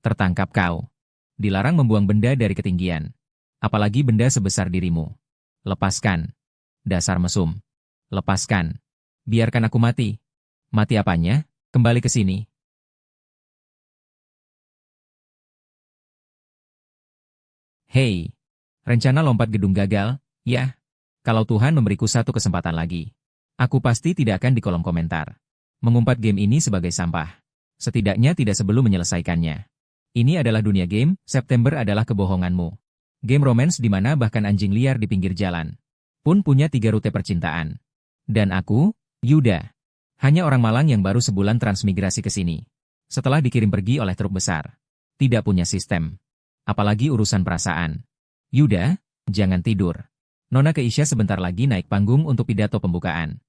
Tertangkap kau. Dilarang membuang benda dari ketinggian. Apalagi benda sebesar dirimu. Lepaskan. Dasar mesum. Lepaskan. Biarkan aku mati. Mati apanya? Kembali ke sini. Hei. Rencana lompat gedung gagal, ya? Kalau Tuhan memberiku satu kesempatan lagi. Aku pasti tidak akan di kolom komentar. Mengumpat game ini sebagai sampah. Setidaknya tidak sebelum menyelesaikannya. Ini adalah dunia game, September adalah kebohonganmu. Game romance di mana bahkan anjing liar di pinggir jalan pun punya 3 rute percintaan. Dan aku, Yuda, hanya orang Malang yang baru sebulan transmigrasi ke sini. Setelah dikirim pergi oleh truk besar. Tidak punya sistem. Apalagi urusan perasaan. Yuda, jangan tidur. Nona Keisha sebentar lagi naik panggung untuk pidato pembukaan.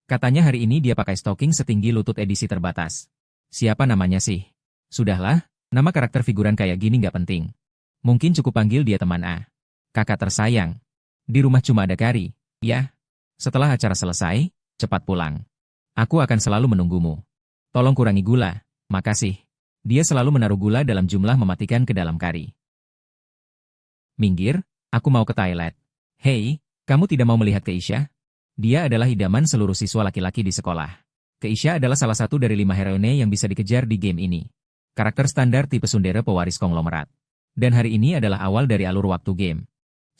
Katanya hari ini dia pakai stocking setinggi lutut edisi terbatas. Siapa namanya sih? Sudahlah, nama karakter figuran kayak gini nggak penting. Mungkin cukup panggil dia teman A. Kakak tersayang. Di rumah cuma ada Kari, ya. Setelah acara selesai, cepat pulang. Aku akan selalu menunggumu. Tolong kurangi gula, makasih. Dia selalu menaruh gula dalam jumlah mematikan ke dalam Kari. Minggir, aku mau ke toilet. Hei, kamu tidak mau melihat Keisha? Dia adalah idaman seluruh siswa laki-laki di sekolah. Keisha adalah salah satu dari 5 heroine yang bisa dikejar di game ini. Karakter standar tipe tsundere pewaris konglomerat. Dan hari ini adalah awal dari alur waktu game.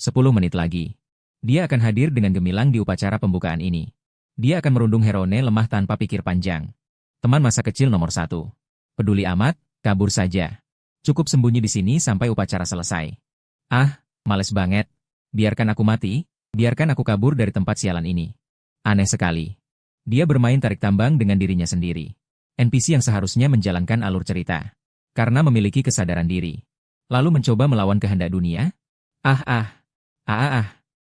10 menit lagi. Dia akan hadir dengan gemilang di upacara pembukaan ini. Dia akan merundung heroine lemah tanpa pikir panjang. Teman masa kecil nomor 1. Peduli amat, kabur saja. Cukup sembunyi di sini sampai upacara selesai. Ah, males banget. Biarkan aku mati, biarkan aku kabur dari tempat sialan ini. Aneh sekali. Dia bermain tarik tambang dengan dirinya sendiri. NPC yang seharusnya menjalankan alur cerita. Karena memiliki kesadaran diri. Lalu mencoba melawan kehendak dunia?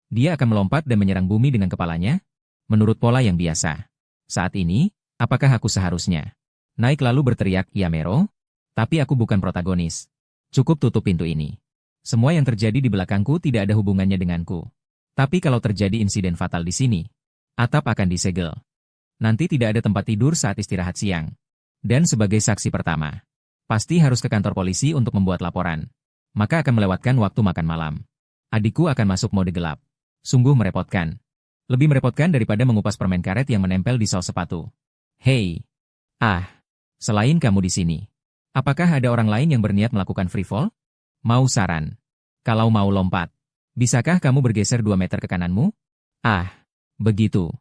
Dia akan melompat dan menyerang bumi dengan kepalanya? Menurut pola yang biasa. Saat ini, apakah aku seharusnya naik lalu berteriak, Yamero? Tapi aku bukan protagonis. Cukup tutup pintu ini. Semua yang terjadi di belakangku tidak ada hubungannya denganku. Tapi kalau terjadi insiden fatal di sini, atap akan disegel. Nanti tidak ada tempat tidur saat istirahat siang. Dan sebagai saksi pertama, pasti harus ke kantor polisi untuk membuat laporan. Maka akan melewatkan waktu makan malam. Adikku akan masuk mode gelap. Sungguh merepotkan. Lebih merepotkan daripada mengupas permen karet yang menempel di sol sepatu. Hei. Selain kamu di sini, apakah ada orang lain yang berniat melakukan free fall? Mau saran? Kalau mau lompat, bisakah kamu bergeser 2 meter ke kananmu? Begitu.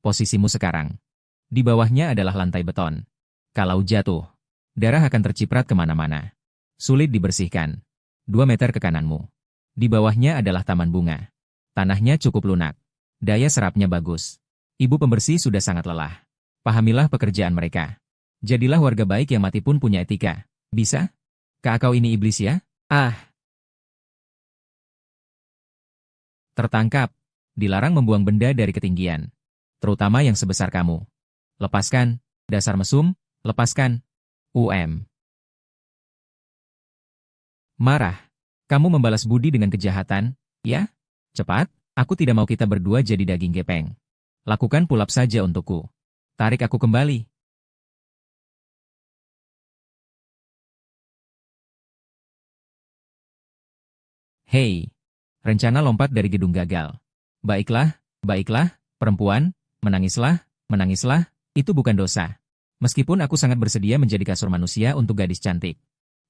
Posisimu sekarang. Di bawahnya adalah lantai beton. Kalau jatuh, darah akan terciprat kemana-mana. Sulit dibersihkan. 2 meter ke kananmu. Di bawahnya adalah taman bunga. Tanahnya cukup lunak. Daya serapnya bagus. Ibu pembersih sudah sangat lelah. Pahamilah pekerjaan mereka. Jadilah warga baik yang mati pun punya etika. Bisa? Kau ini iblis ya? Tertangkap. Dilarang membuang benda dari ketinggian. Terutama yang sebesar kamu. Lepaskan. Dasar mesum. Lepaskan. Marah. Kamu membalas budi dengan kejahatan, ya? Cepat, aku tidak mau kita berdua jadi daging gepeng. Lakukan pull-up saja untukku. Tarik aku kembali. Hei, rencana lompat dari gedung gagal. Baiklah, perempuan, menangislah, itu bukan dosa. Meskipun aku sangat bersedia menjadi kasur manusia untuk gadis cantik.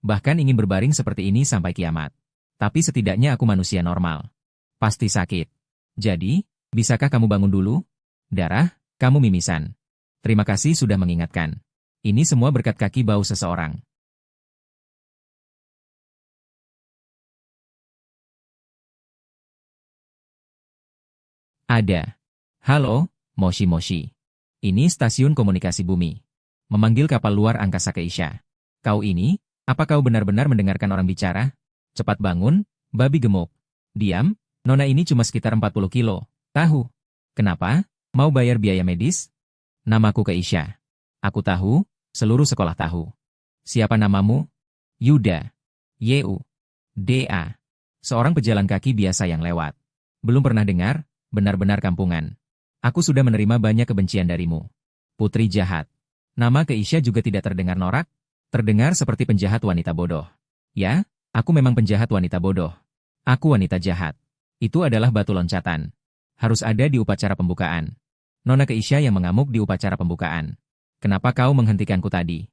Bahkan ingin berbaring seperti ini sampai kiamat. Tapi setidaknya aku manusia normal. Pasti sakit. Jadi, bisakah kamu bangun dulu? Darah, kamu mimisan. Terima kasih sudah mengingatkan. Ini semua berkat kaki bau seseorang. Ada. Halo, Moshi. Ini stasiun komunikasi bumi. Memanggil kapal luar angkasa Keisha. Kau ini, apa kau benar-benar mendengarkan orang bicara? Cepat bangun, babi gemuk. Diam, nona ini cuma sekitar 40 kilo. Tahu? Kenapa? Mau bayar biaya medis? Namaku Keisha. Aku tahu, seluruh sekolah tahu. Siapa namamu? Yuda. Y-U-D-A. Seorang pejalan kaki biasa yang lewat. Belum pernah dengar? Benar-benar kampungan. Aku sudah menerima banyak kebencian darimu. Putri jahat. Nama Keisha juga tidak terdengar norak? Terdengar seperti penjahat wanita bodoh. Ya, aku memang penjahat wanita bodoh. Aku wanita jahat. Itu adalah batu loncatan. Harus ada di upacara pembukaan. Nona Keisha yang mengamuk di upacara pembukaan. Kenapa kau menghentikanku tadi?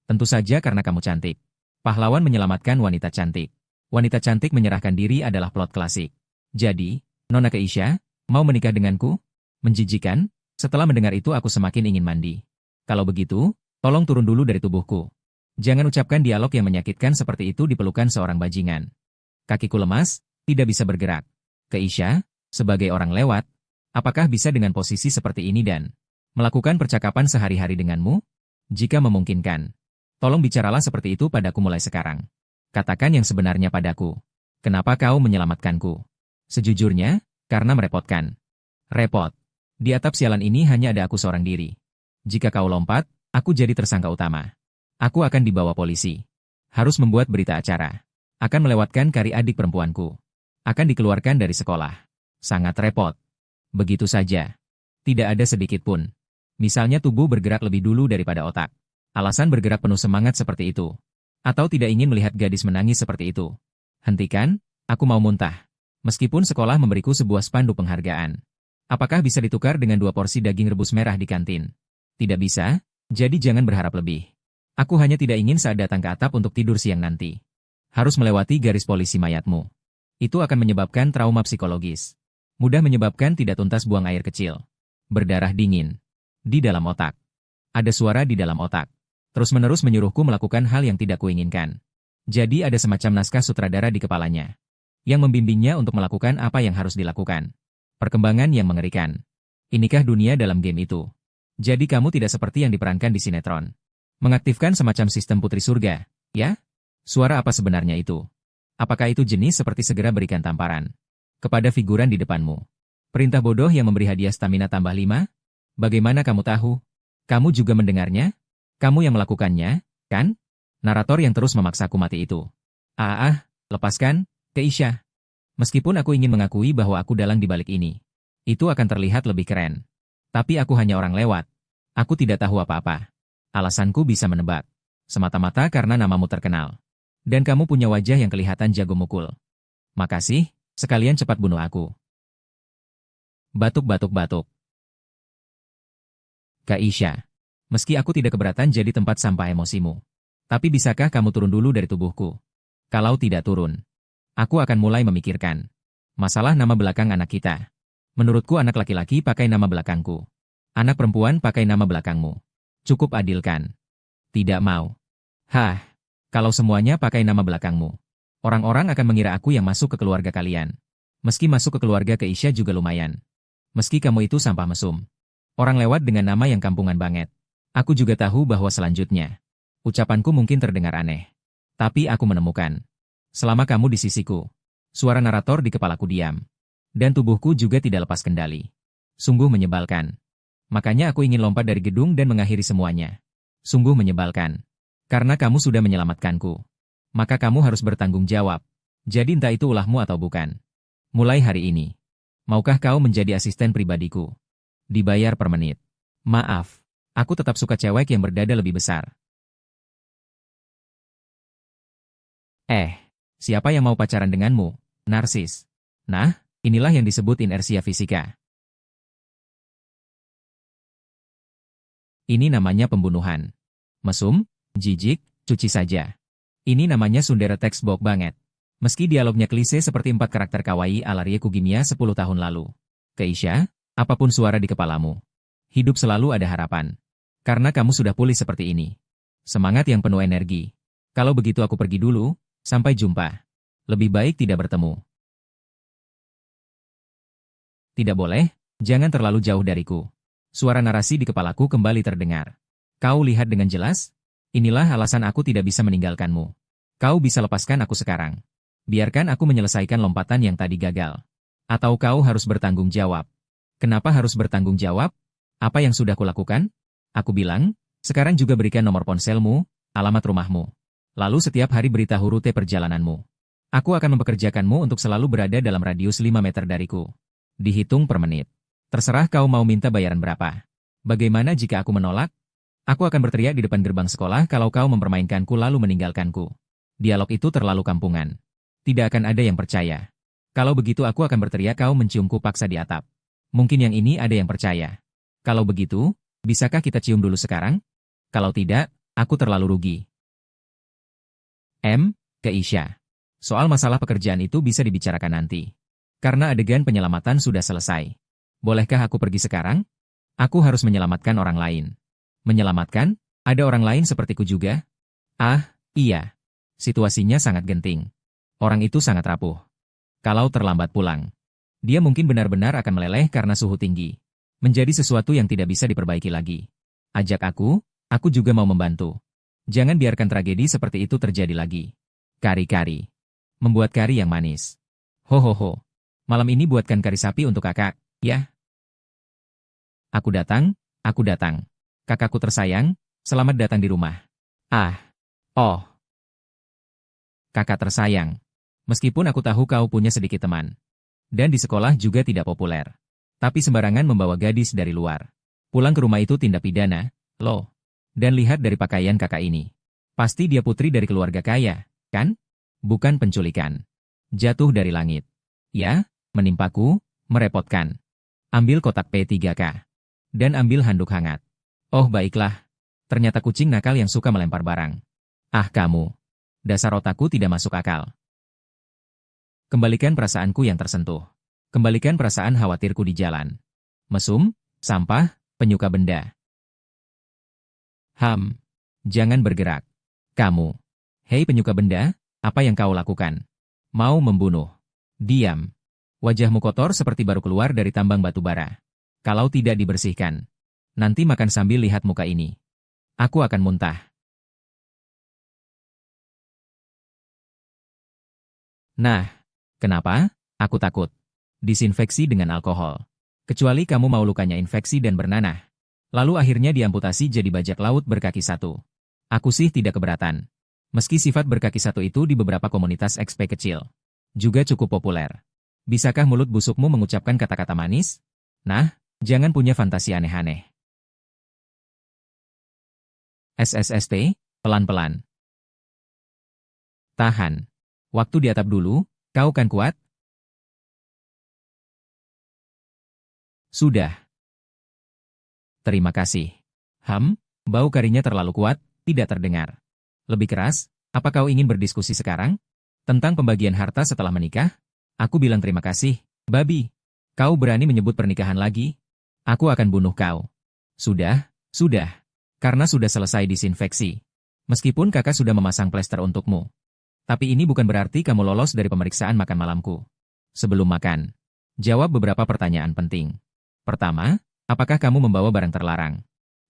Tentu saja karena kamu cantik. Pahlawan menyelamatkan wanita cantik. Wanita cantik menyerahkan diri adalah plot klasik. Jadi, Nona Keisha, mau menikah denganku? Menjijikan? Setelah mendengar itu aku semakin ingin mandi. Kalau begitu, tolong turun dulu dari tubuhku. Jangan ucapkan dialog yang menyakitkan seperti itu di pelukan seorang bajingan. Kakiku lemas, tidak bisa bergerak. Keisha, sebagai orang lewat, apakah bisa dengan posisi seperti ini dan melakukan percakapan sehari-hari denganmu? Jika memungkinkan, tolong bicaralah seperti itu padaku mulai sekarang. Katakan yang sebenarnya padaku. Kenapa kau menyelamatkanku? Sejujurnya, karena merepotkan. Repot. Di atap sialan ini hanya ada aku seorang diri. Jika kau lompat, aku jadi tersangka utama. Aku akan dibawa polisi. Harus membuat berita acara. Akan melewatkan kari adik perempuanku. Akan dikeluarkan dari sekolah. Sangat repot. Begitu saja. Tidak ada sedikit pun. Misalnya tubuh bergerak lebih dulu daripada otak. Alasan bergerak penuh semangat seperti itu. Atau tidak ingin melihat gadis menangis seperti itu. Hentikan, aku mau muntah. Meskipun sekolah memberiku sebuah spanduk penghargaan. Apakah bisa ditukar dengan 2 porsi daging rebus merah di kantin? Tidak bisa, jadi jangan berharap lebih. Aku hanya tidak ingin saat datang ke atap untuk tidur siang nanti. Harus melewati garis polisi mayatmu. Itu akan menyebabkan trauma psikologis. Mudah menyebabkan tidak tuntas buang air kecil. Berdarah dingin. Di dalam otak. Ada suara di dalam otak. Terus-menerus menyuruhku melakukan hal yang tidak kuinginkan. Jadi ada semacam naskah sutradara di kepalanya. Yang membimbingnya untuk melakukan apa yang harus dilakukan. Perkembangan yang mengerikan. Inikah dunia dalam game itu? Jadi kamu tidak seperti yang diperankan di sinetron. Mengaktifkan semacam sistem putri surga, ya? Suara apa sebenarnya itu? Apakah itu jenis seperti segera berikan tamparan? Kepada figuran di depanmu. Perintah bodoh yang memberi hadiah stamina tambah 5? Bagaimana kamu tahu? Kamu juga mendengarnya? Kamu yang melakukannya, kan? Narator yang terus memaksaku mati itu. Lepaskan, Keisha. Meskipun aku ingin mengakui bahwa aku dalang di balik ini. Itu akan terlihat lebih keren. Tapi aku hanya orang lewat. Aku tidak tahu apa-apa. Alasanku bisa menebak. Semata-mata karena namamu terkenal. Dan kamu punya wajah yang kelihatan jago mukul. Makasih, sekalian cepat bunuh aku. Batuk-batuk-batuk. Keisha. Meski aku tidak keberatan jadi tempat sampah emosimu. Tapi bisakah kamu turun dulu dari tubuhku? Kalau tidak turun, aku akan mulai memikirkan. Masalah nama belakang anak kita. Menurutku anak laki-laki pakai nama belakangku. Anak perempuan pakai nama belakangmu. Cukup adil kan? Tidak mau. Kalau semuanya pakai nama belakangmu. Orang-orang akan mengira aku yang masuk ke keluarga kalian. Meski masuk ke keluarga Keisha juga lumayan. Meski kamu itu sampah mesum. Orang lewat dengan nama yang kampungan banget. Aku juga tahu bahwa selanjutnya. Ucapanku mungkin terdengar aneh. Tapi aku menemukan. Selama kamu di sisiku. Suara narator di kepalaku diam. Dan tubuhku juga tidak lepas kendali. Sungguh menyebalkan. Makanya aku ingin lompat dari gedung dan mengakhiri semuanya. Sungguh menyebalkan. Karena kamu sudah menyelamatkanku. Maka kamu harus bertanggung jawab. Jadi entah itu ulahmu atau bukan. Mulai hari ini. Maukah kau menjadi asisten pribadiku? Dibayar per menit. Maaf. Aku tetap suka cewek yang berdada lebih besar. Siapa yang mau pacaran denganmu? Narsis. Nah, inilah yang disebut inersia fisika. Ini namanya pembunuhan. Mesum, jijik, cuci saja. Ini namanya tsundere textbook banget. Meski dialognya klise seperti 4 karakter kawaii ala Rie Kugimiya 10 tahun lalu. Keisha, apapun suara di kepalamu. Hidup selalu ada harapan. Karena kamu sudah pulih seperti ini. Semangat yang penuh energi. Kalau begitu aku pergi dulu, sampai jumpa. Lebih baik tidak bertemu. Tidak boleh, jangan terlalu jauh dariku. Suara narasi di kepalaku kembali terdengar. Kau lihat dengan jelas? Inilah alasan aku tidak bisa meninggalkanmu. Kau bisa lepaskan aku sekarang. Biarkan aku menyelesaikan lompatan yang tadi gagal. Atau kau harus bertanggung jawab. Kenapa harus bertanggung jawab? Apa yang sudah kulakukan? Aku bilang, sekarang juga berikan nomor ponselmu, alamat rumahmu. Lalu setiap hari beritahu rute perjalananmu. Aku akan mempekerjakanmu untuk selalu berada dalam radius 5 meter dariku. Dihitung per menit. Terserah kau mau minta bayaran berapa. Bagaimana jika aku menolak? Aku akan berteriak di depan gerbang sekolah kalau kau mempermainkanku lalu meninggalkanku. Dialog itu terlalu kampungan. Tidak akan ada yang percaya. Kalau begitu aku akan berteriak kau menciumku paksa di atap. Mungkin yang ini ada yang percaya. Kalau begitu, bisakah kita cium dulu sekarang? Kalau tidak, aku terlalu rugi. Keisha. Soal masalah pekerjaan itu bisa dibicarakan nanti. Karena adegan penyelamatan sudah selesai. Bolehkah aku pergi sekarang? Aku harus menyelamatkan orang lain. Menyelamatkan? Ada orang lain sepertiku juga? Ah, iya. Situasinya sangat genting. Orang itu sangat rapuh. Kalau terlambat pulang, dia mungkin benar-benar akan meleleh karena suhu tinggi. Menjadi sesuatu yang tidak bisa diperbaiki lagi. Ajak aku juga mau membantu. Jangan biarkan tragedi seperti itu terjadi lagi. Kari-kari. Membuat kari yang manis. Ho. Malam ini buatkan kari sapi untuk kakak, ya? Aku datang. Kakakku tersayang, selamat datang di rumah. Oh. Kakak tersayang. Meskipun aku tahu kau punya sedikit teman. Dan di sekolah juga tidak populer. Tapi sembarangan membawa gadis dari luar. Pulang ke rumah itu tindak pidana, loh. Dan lihat dari pakaian kakak ini. Pasti dia putri dari keluarga kaya, kan? Bukan penculikan. Jatuh dari langit. Ya, menimpaku, merepotkan. Ambil kotak P3K. Dan ambil handuk hangat. Oh baiklah. Ternyata kucing nakal yang suka melempar barang. Ah kamu. Dasar otakku tidak masuk akal. Kembalikan perasaanku yang tersentuh. Kembalikan perasaan khawatirku di jalan. Mesum, sampah, penyuka benda. Jangan bergerak. Kamu. Hei penyuka benda, apa yang kau lakukan? Mau membunuh. Diam. Wajahmu kotor seperti baru keluar dari tambang batu bara. Kalau tidak dibersihkan. Nanti makan sambil lihat muka ini. Aku akan muntah. Nah, kenapa? Aku takut. Disinfeksi dengan alkohol. Kecuali kamu mau lukanya infeksi dan bernanah. Lalu akhirnya diamputasi jadi bajak laut berkaki satu. Aku sih tidak keberatan. Meski sifat berkaki satu itu di beberapa komunitas XP kecil. Juga cukup populer. Bisakah mulut busukmu mengucapkan kata-kata manis? Nah, jangan punya fantasi aneh-aneh. SSST, pelan-pelan. Tahan. Waktu di atap dulu, kau kan kuat? Sudah. Terima kasih. Bau karinya terlalu kuat, tidak terdengar. Lebih keras, apa kau ingin berdiskusi sekarang? Tentang pembagian harta setelah menikah? Aku bilang terima kasih, babi. Kau berani menyebut pernikahan lagi? Aku akan bunuh kau. Sudah. Karena sudah selesai disinfeksi. Meskipun kakak sudah memasang plester untukmu. Tapi ini bukan berarti kamu lolos dari pemeriksaan makan malamku. Sebelum makan, jawab beberapa pertanyaan penting. Pertama, apakah kamu membawa barang terlarang?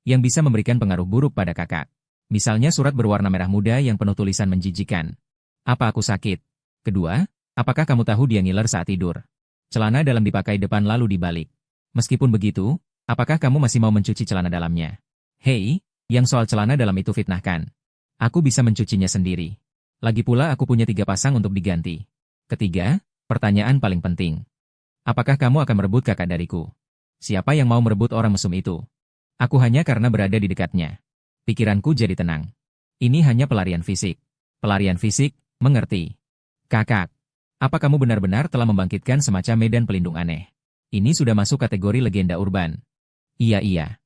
Yang bisa memberikan pengaruh buruk pada kakak. Misalnya surat berwarna merah muda yang penuh tulisan menjijikan. Apa aku sakit? Kedua, apakah kamu tahu dia ngiler saat tidur? Celana dalam dipakai depan lalu dibalik. Meskipun begitu, apakah kamu masih mau mencuci celana dalamnya? Hei, yang soal celana dalam itu fitnahkan. Aku bisa mencucinya sendiri. Lagi pula aku punya 3 pasang untuk diganti. Ketiga, pertanyaan paling penting. Apakah kamu akan merebut kakak dariku? Siapa yang mau merebut orang mesum itu? Aku hanya karena berada di dekatnya. Pikiranku jadi tenang. Ini hanya pelarian fisik. Pelarian fisik, mengerti. Kakak, apa kamu benar-benar telah membangkitkan semacam medan pelindung aneh? Ini sudah masuk kategori legenda urban. Iya.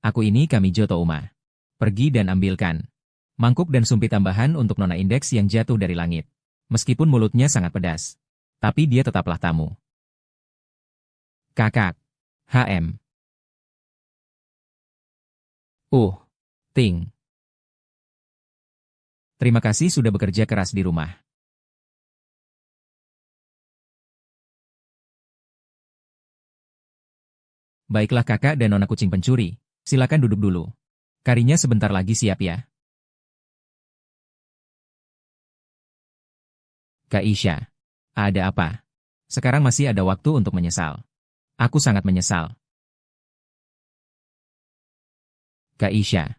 Aku ini Kamijo Touma. Pergi dan ambilkan mangkuk dan sumpit tambahan untuk Nona Indeks yang jatuh dari langit. Meskipun mulutnya sangat pedas. Tapi dia tetaplah tamu. Kakak. Ting. Terima kasih sudah bekerja keras di rumah. Baiklah kakak dan nona kucing pencuri, silakan duduk dulu. Karinya sebentar lagi siap ya. Keisha. Ada apa? Sekarang masih ada waktu untuk menyesal. Aku sangat menyesal. Keisha.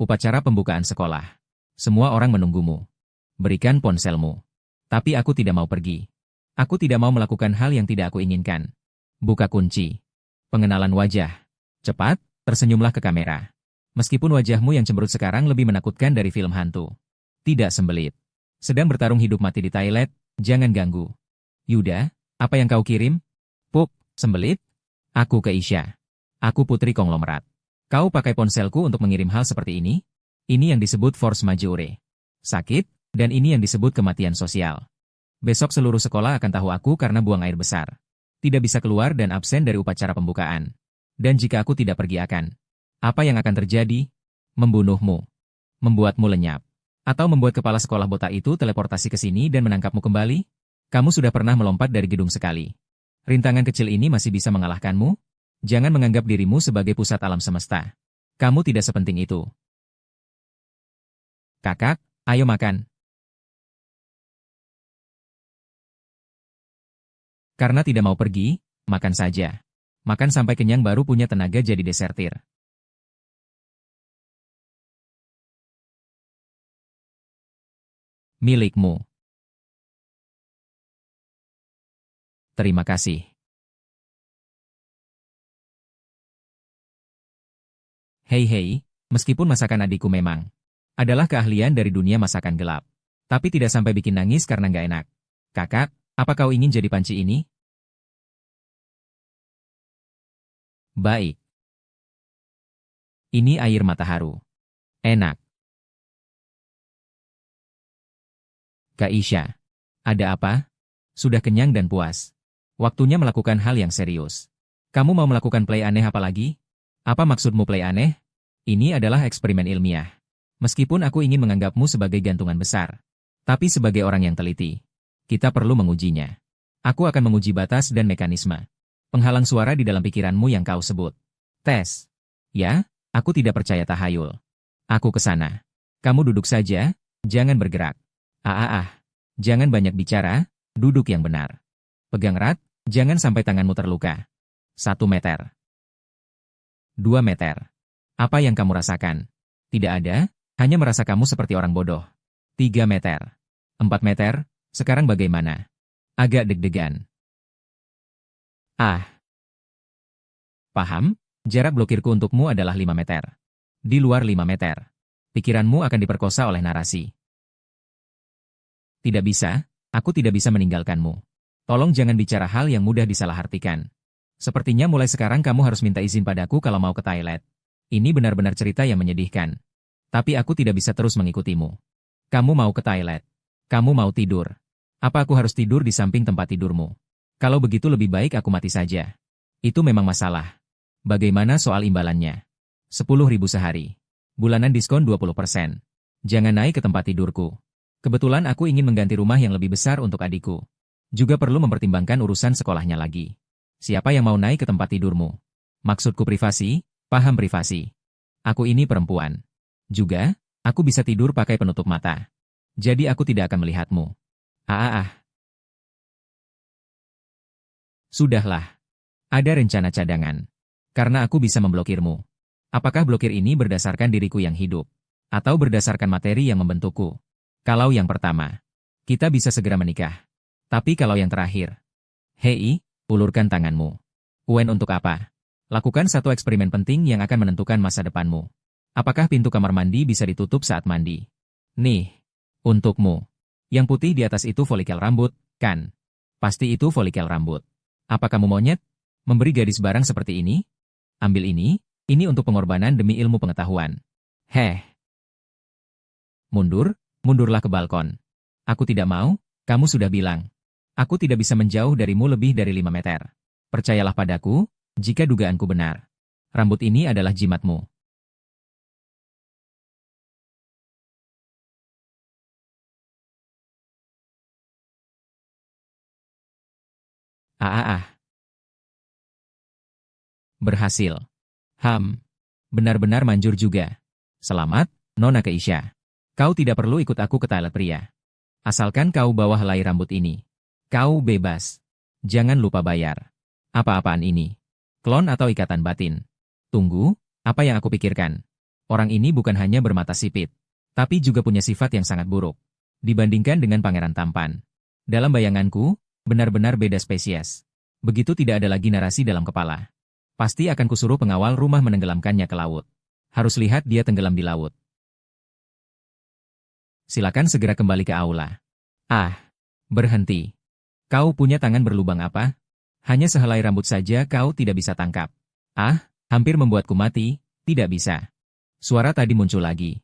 Upacara pembukaan sekolah. Semua orang menunggumu. Berikan ponselmu. Tapi aku tidak mau pergi. Aku tidak mau melakukan hal yang tidak aku inginkan. Buka kunci. Pengenalan wajah. Cepat, tersenyumlah ke kamera. Meskipun wajahmu yang cemberut sekarang lebih menakutkan dari film hantu. Tidak sembelit. Sedang bertarung hidup mati di toilet, jangan ganggu. Yuda, apa yang kau kirim? Pup, sembelit? Aku ke Isya. Aku putri konglomerat. Kau pakai ponselku untuk mengirim hal seperti ini? Ini yang disebut force majeure. Sakit, dan ini yang disebut kematian sosial. Besok seluruh sekolah akan tahu aku karena buang air besar. Tidak bisa keluar dan absen dari upacara pembukaan. Dan jika aku tidak pergi akan. Apa yang akan terjadi? Membunuhmu. Membuatmu lenyap. Atau membuat kepala sekolah botak itu teleportasi ke sini dan menangkapmu kembali? Kamu sudah pernah melompat dari gedung sekali. Rintangan kecil ini masih bisa mengalahkanmu? Jangan menganggap dirimu sebagai pusat alam semesta. Kamu tidak sepenting itu. Kakak, ayo makan. Karena tidak mau pergi, makan saja. Makan sampai kenyang baru punya tenaga jadi desertir. Milikmu. Terima kasih. Hei, meskipun masakan adikku memang adalah keahlian dari dunia masakan gelap, tapi tidak sampai bikin nangis karena nggak enak. Kakak, apa kau ingin jadi panci ini? Baik. Ini air mata haru. Enak. Kak Isya. Ada apa? Sudah kenyang dan puas. Waktunya melakukan hal yang serius. Kamu mau melakukan play aneh apa lagi? Apa maksudmu play aneh? Ini adalah eksperimen ilmiah. Meskipun aku ingin menganggapmu sebagai gantungan besar. Tapi sebagai orang yang teliti, kita perlu mengujinya. Aku akan menguji batas dan mekanisme penghalang suara di dalam pikiranmu yang kau sebut. Tes. Ya, aku tidak percaya tahayul. Aku ke sana. Kamu duduk saja, jangan bergerak. Jangan banyak bicara, duduk yang benar. Pegang erat, jangan sampai tanganmu terluka. 1 meter. 2 meter. Apa yang kamu rasakan? Tidak ada, hanya merasa kamu seperti orang bodoh. 3 meter. 4 meter, sekarang bagaimana? Agak deg-degan. Paham? Jarak blokirku untukmu adalah 5 meter. Di luar 5 meter. Pikiranmu akan diperkosa oleh narasi. Tidak bisa, aku tidak bisa meninggalkanmu. Tolong jangan bicara hal yang mudah disalahartikan. Sepertinya mulai sekarang kamu harus minta izin padaku kalau mau ke toilet. Ini benar-benar cerita yang menyedihkan. Tapi aku tidak bisa terus mengikutimu. Kamu mau ke toilet. Kamu mau tidur. Apa aku harus tidur di samping tempat tidurmu? Kalau begitu lebih baik aku mati saja. Itu memang masalah. Bagaimana soal imbalannya? 10.000 sehari. Bulanan diskon 20%. Jangan naik ke tempat tidurku. Kebetulan aku ingin mengganti rumah yang lebih besar untuk adikku. Juga perlu mempertimbangkan urusan sekolahnya lagi. Siapa yang mau naik ke tempat tidurmu? Maksudku privasi, paham privasi. Aku ini perempuan. Juga, aku bisa tidur pakai penutup mata. Jadi aku tidak akan melihatmu. Sudahlah. Ada rencana cadangan. Karena aku bisa memblokirmu. Apakah blokir ini berdasarkan diriku yang hidup? Atau berdasarkan materi yang membentukku? Kalau yang pertama, kita bisa segera menikah. Tapi kalau yang terakhir, hei, ulurkan tanganmu. UN untuk apa? Lakukan satu eksperimen penting yang akan menentukan masa depanmu. Apakah pintu kamar mandi bisa ditutup saat mandi? Nih, untukmu. Yang putih di atas itu folikel rambut, kan? Pasti itu folikel rambut. Apa kamu monyet? Memberi gadis barang seperti ini? Ambil ini untuk pengorbanan demi ilmu pengetahuan. Mundurlah ke balkon. Aku tidak mau, kamu sudah bilang. Aku tidak bisa menjauh darimu lebih dari 5 meter. Percayalah padaku, jika dugaanku benar. Rambut ini adalah jimatmu. Berhasil. Benar-benar manjur juga. Selamat, Nona Keisha. Kau tidak perlu ikut aku ke toilet pria. Asalkan kau bawa helai rambut ini. Kau bebas. Jangan lupa bayar. Apa-apaan ini? Klon atau ikatan batin? Tunggu, apa yang aku pikirkan? Orang ini bukan hanya bermata sipit, tapi juga punya sifat yang sangat buruk. Dibandingkan dengan pangeran tampan. Dalam bayanganku, benar-benar beda spesies. Begitu tidak ada lagi narasi dalam kepala. Pasti akan kusuruh pengawal rumah menenggelamkannya ke laut. Harus lihat dia tenggelam di laut. Silakan segera kembali ke aula. Ah, berhenti. Kau punya tangan berlubang apa? Hanya sehelai rambut saja kau tidak bisa tangkap. Ah, hampir membuatku mati, tidak bisa. Suara tadi muncul lagi.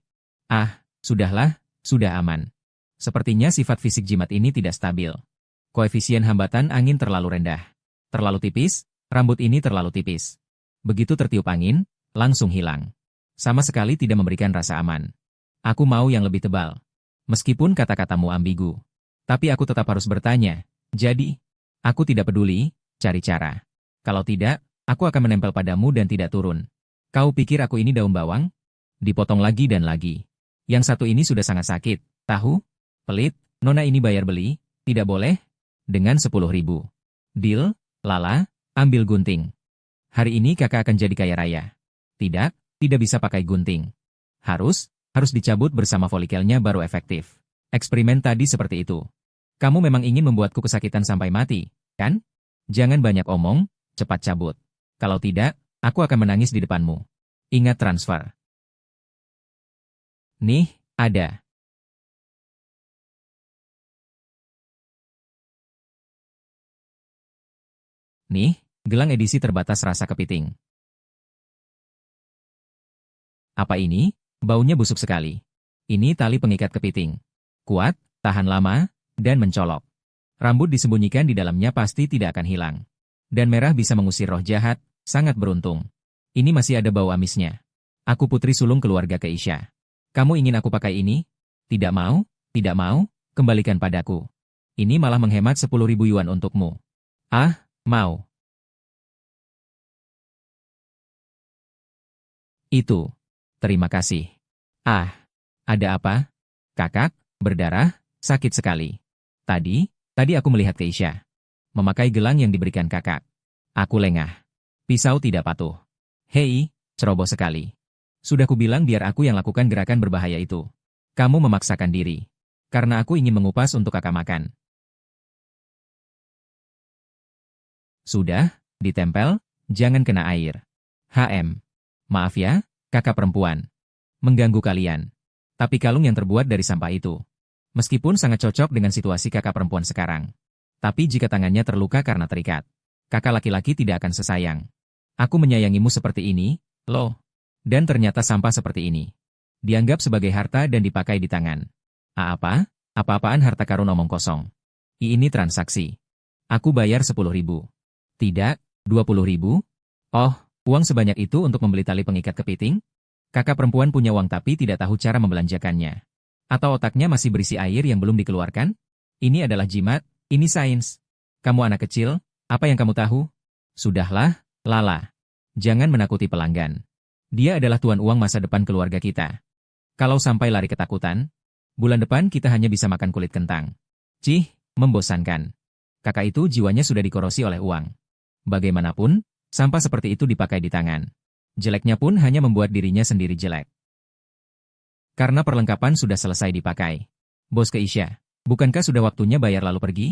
Ah, sudahlah, sudah aman. Sepertinya sifat fisik jimat ini tidak stabil. Koefisien hambatan angin terlalu rendah. Terlalu tipis, rambut ini terlalu tipis. Begitu tertiup angin, langsung hilang. Sama sekali tidak memberikan rasa aman. Aku mau yang lebih tebal. Meskipun kata-katamu ambigu. Tapi aku tetap harus bertanya. Jadi, aku tidak peduli, cari cara. Kalau tidak, aku akan menempel padamu dan tidak turun. Kau pikir aku ini daun bawang? Dipotong lagi dan lagi. Yang satu ini sudah sangat sakit, tahu? Pelit, nona ini bayar beli, tidak boleh? Dengan 10.000. Deal, Lala, ambil gunting. Hari ini kakak akan jadi kaya raya. Tidak, tidak bisa pakai gunting. Harus dicabut bersama folikelnya baru efektif. Eksperimen tadi seperti itu. Kamu memang ingin membuatku kesakitan sampai mati, kan? Jangan banyak omong, cepat cabut. Kalau tidak, aku akan menangis di depanmu. Ingat transfer. Nih, ada. Nih, gelang edisi terbatas rasa kepiting. Apa ini? Baunya busuk sekali. Ini tali pengikat kepiting. Kuat, tahan lama, dan mencolok. Rambut disembunyikan di dalamnya pasti tidak akan hilang. Dan merah bisa mengusir roh jahat, sangat beruntung. Ini masih ada bau amisnya. Aku putri sulung keluarga Keisha. Kamu ingin aku pakai ini? Tidak mau, kembalikan padaku. Ini malah menghemat 10.000 yuan untukmu. Ah, mau. Itu. Terima kasih. Ah, ada apa? Kakak, berdarah, sakit sekali. Tadi aku melihat Keisha memakai gelang yang diberikan kakak. Aku lengah. Pisau tidak patuh. Hei, ceroboh sekali. Sudah kubilang biar aku yang lakukan gerakan berbahaya itu. Kamu memaksakan diri. Karena aku ingin mengupas untuk kakak makan. Sudah, ditempel, jangan kena air. Maaf ya, kakak perempuan. Mengganggu kalian. Tapi kalung yang terbuat dari sampah itu. Meskipun sangat cocok dengan situasi kakak perempuan sekarang. Tapi jika tangannya terluka karena terikat, kakak laki-laki tidak akan sesayang. Aku menyayangimu seperti ini, loh. Dan ternyata sampah seperti ini. Dianggap sebagai harta dan dipakai di tangan. Apa? Apa-apaan harta karun omong kosong. Ini transaksi. Aku bayar 10.000. Tidak, 20.000. Oh, uang sebanyak itu untuk membeli tali pengikat kepiting? Kakak perempuan punya uang tapi tidak tahu cara membelanjakannya. Atau otaknya masih berisi air yang belum dikeluarkan? Ini adalah jimat, ini sains. Kamu anak kecil, apa yang kamu tahu? Sudahlah, Lala. Jangan menakuti pelanggan. Dia adalah tuan uang masa depan keluarga kita. Kalau sampai lari ketakutan, bulan depan kita hanya bisa makan kulit kentang. Cih, membosankan. Kakak itu jiwanya sudah dikorosi oleh uang. Bagaimanapun, sampah seperti itu dipakai di tangan. Jeleknya pun hanya membuat dirinya sendiri jelek. Karena perlengkapan sudah selesai dipakai. Bos Keisha, bukankah sudah waktunya bayar lalu pergi?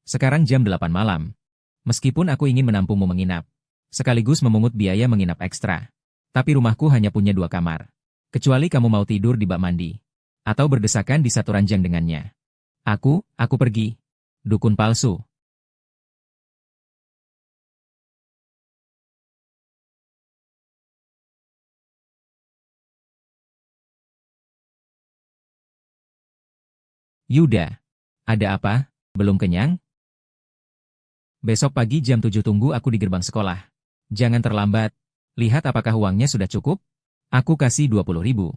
Sekarang jam 8 malam. Meskipun aku ingin menampungmu menginap, sekaligus memungut biaya menginap ekstra. Tapi rumahku hanya punya 2 kamar. Kecuali kamu mau tidur di bak mandi. Atau berdesakan di satu ranjang dengannya. Aku pergi. Dukun palsu. Yuda. Ada apa? Belum kenyang? Besok pagi jam 7 tunggu aku di gerbang sekolah. Jangan terlambat. Lihat apakah uangnya sudah cukup? Aku kasih 20.000.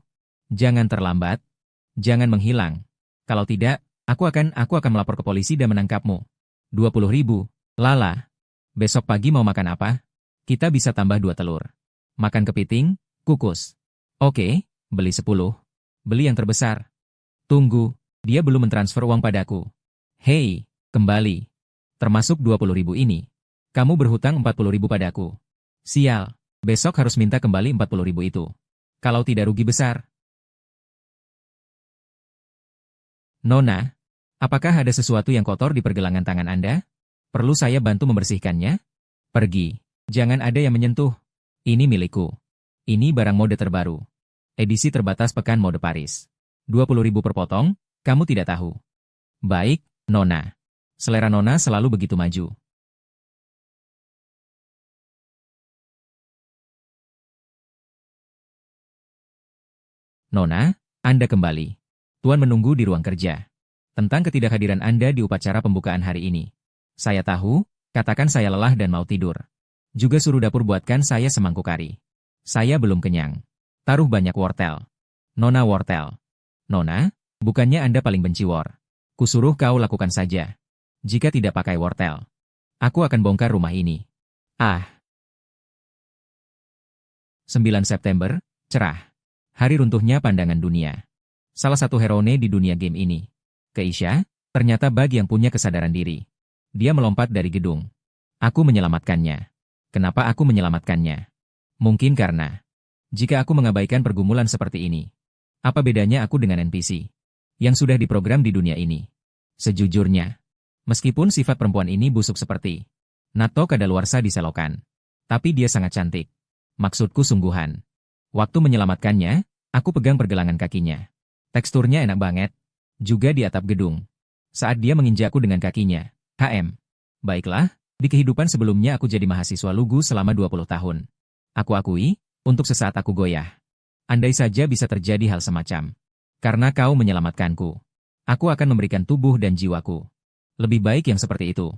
Jangan terlambat. Jangan menghilang. Kalau tidak, aku akan melapor ke polisi dan menangkapmu. 20.000. Lala. Besok pagi mau makan apa? Kita bisa tambah 2 telur. Makan kepiting, kukus. Oke, beli 10. Beli yang terbesar. Tunggu. Dia belum mentransfer uang padaku. Hei, kembali. Termasuk 20.000 ini. Kamu berhutang 40.000 padaku. Sial, besok harus minta kembali 40.000 itu. Kalau tidak rugi besar. Nona, apakah ada sesuatu yang kotor di pergelangan tangan Anda? Perlu saya bantu membersihkannya? Pergi. Jangan ada yang menyentuh. Ini milikku. Ini barang mode terbaru. Edisi terbatas pekan mode Paris. 20.000 per potong, kamu tidak tahu. Baik, Nona. Selera Nona selalu begitu maju. Nona, Anda kembali. Tuan menunggu di ruang kerja. Tentang ketidakhadiran Anda di upacara pembukaan hari ini. Saya tahu, katakan saya lelah dan mau tidur. Juga suruh dapur buatkan saya semangkuk kari. Saya belum kenyang. Taruh banyak wortel. Nona wortel. Nona, bukannya Anda paling benci wor. Kusuruh kau lakukan saja. Jika tidak pakai wortel, aku akan bongkar rumah ini. Ah. 9 September, cerah. Hari runtuhnya pandangan dunia. Salah satu heroine di dunia game ini. Keisha, ternyata bug yang punya kesadaran diri. Dia melompat dari gedung. Aku menyelamatkannya. Kenapa aku menyelamatkannya? Mungkin karena, jika aku mengabaikan pergumulan seperti ini, apa bedanya aku dengan NPC yang sudah diprogram di dunia ini? Sejujurnya, meskipun sifat perempuan ini busuk seperti Nato kadaluarsa di selokan, tapi dia sangat cantik. Maksudku sungguhan. Waktu menyelamatkannya, aku pegang pergelangan kakinya. Teksturnya enak banget. Juga di atap gedung. Saat dia menginjakku dengan kakinya. Baiklah, di kehidupan sebelumnya aku jadi mahasiswa lugu selama 20 tahun. Aku akui, untuk sesaat aku goyah. Andai saja bisa terjadi hal semacam. Karena kau menyelamatkanku. Aku akan memberikan tubuh dan jiwaku. Lebih baik yang seperti itu.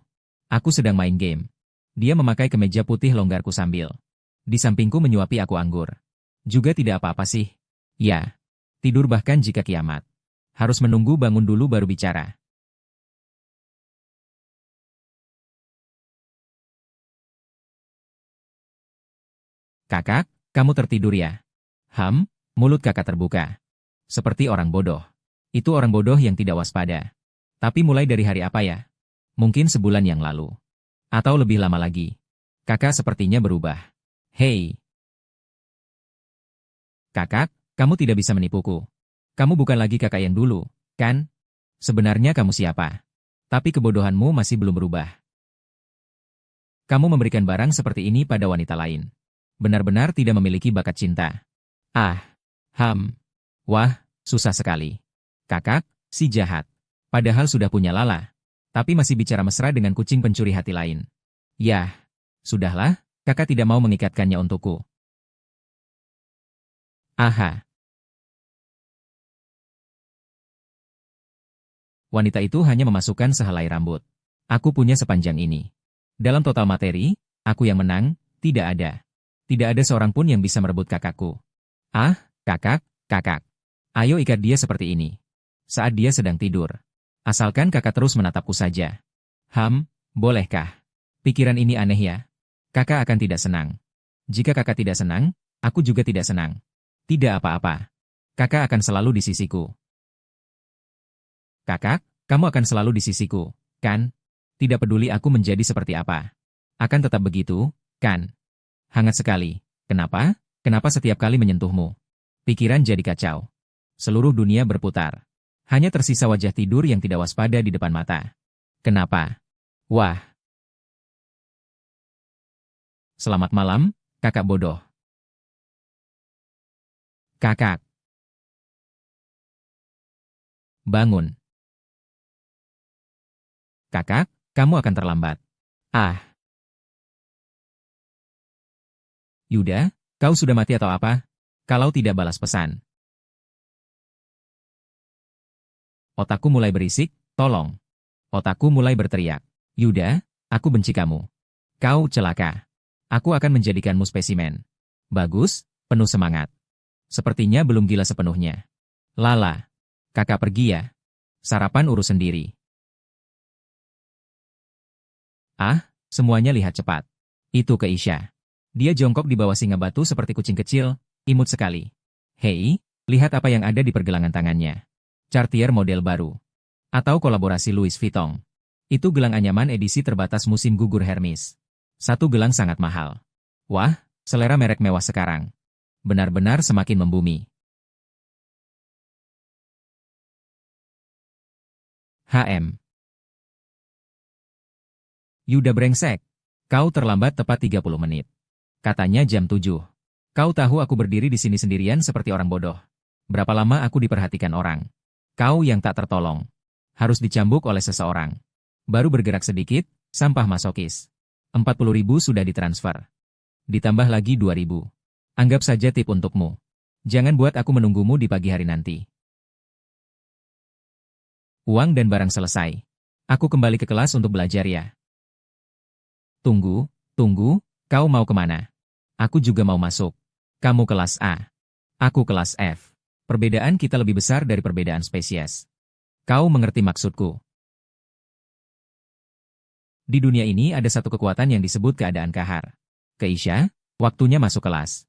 Aku sedang main game. Dia memakai kemeja putih longgarku sambil. Di sampingku menyuapi aku anggur. Juga tidak apa-apa sih. Ya. Tidur bahkan jika kiamat. Harus menunggu bangun dulu baru bicara. Kakak, kamu tertidur ya? Mulut kakak terbuka. Seperti orang bodoh. Itu orang bodoh yang tidak waspada. Tapi mulai dari hari apa ya? Mungkin sebulan yang lalu. Atau lebih lama lagi. Kakak sepertinya berubah. Hei. Kakak, kamu tidak bisa menipuku. Kamu bukan lagi kakak yang dulu, kan? Sebenarnya kamu siapa? Tapi kebodohanmu masih belum berubah. Kamu memberikan barang seperti ini pada wanita lain. Benar-benar tidak memiliki bakat cinta. Ah. Wah, susah sekali. Kakak, si jahat. Padahal sudah punya Lala. Tapi masih bicara mesra dengan kucing pencuri hati lain. Yah, sudahlah, kakak tidak mau mengikatkannya untukku. Aha. Wanita itu hanya memasukkan sehelai rambut. Aku punya sepanjang ini. Dalam total materi, aku yang menang, tidak ada. Tidak ada seorang pun yang bisa merebut kakakku. Ah, kakak. Ayo ikat dia seperti ini. Saat dia sedang tidur. Asalkan kakak terus menatapku saja. Bolehkah? Pikiran ini aneh ya. Kakak akan tidak senang. Jika kakak tidak senang, aku juga tidak senang. Tidak apa-apa. Kakak akan selalu di sisiku. Kakak, kamu akan selalu di sisiku, kan? Tidak peduli aku menjadi seperti apa. Akan tetap begitu, kan? Hangat sekali. Kenapa? Kenapa setiap kali menyentuhmu? Pikiran jadi kacau. Seluruh dunia berputar. Hanya tersisa wajah tidur yang tidak waspada di depan mata. Kenapa? Wah. Selamat malam, kakak bodoh. Kakak. Bangun. Kakak, kamu akan terlambat. Ah. Yuda, kau sudah mati atau apa? Kalau tidak balas pesan. Otakku mulai berisik, tolong. Otakku mulai berteriak. Yuda, aku benci kamu. Kau celaka. Aku akan menjadikanmu spesimen. Bagus, penuh semangat. Sepertinya belum gila sepenuhnya. Lala. Kakak pergi ya. Sarapan urus sendiri. Ah, semuanya lihat cepat. Itu Keisha. Dia jongkok di bawah singa batu seperti kucing kecil, imut sekali. Hei, lihat apa yang ada di pergelangan tangannya. Cartier model baru. Atau kolaborasi Louis Vuitton. Itu gelang anyaman edisi terbatas musim gugur Hermes. Satu gelang sangat mahal. Wah, selera merek mewah sekarang. Benar-benar semakin membumi. Yuda brengsek. Kau terlambat tepat 30 menit. Katanya jam 7. Kau tahu aku berdiri di sini sendirian seperti orang bodoh. Berapa lama aku diperhatikan orang? Kau yang tak tertolong. Harus dicambuk oleh seseorang. Baru bergerak sedikit, sampah masokis. 40.000 sudah ditransfer. Ditambah lagi 2.000. Anggap saja tip untukmu. Jangan buat aku menunggumu di pagi hari nanti. Uang dan barang selesai. Aku kembali ke kelas untuk belajar ya. Tunggu, kau mau kemana? Aku juga mau masuk. Kamu kelas A. Aku kelas F. Perbedaan kita lebih besar dari perbedaan spesies. Kau mengerti maksudku? Di dunia ini ada satu kekuatan yang disebut keadaan kahar. Keisha, waktunya masuk kelas.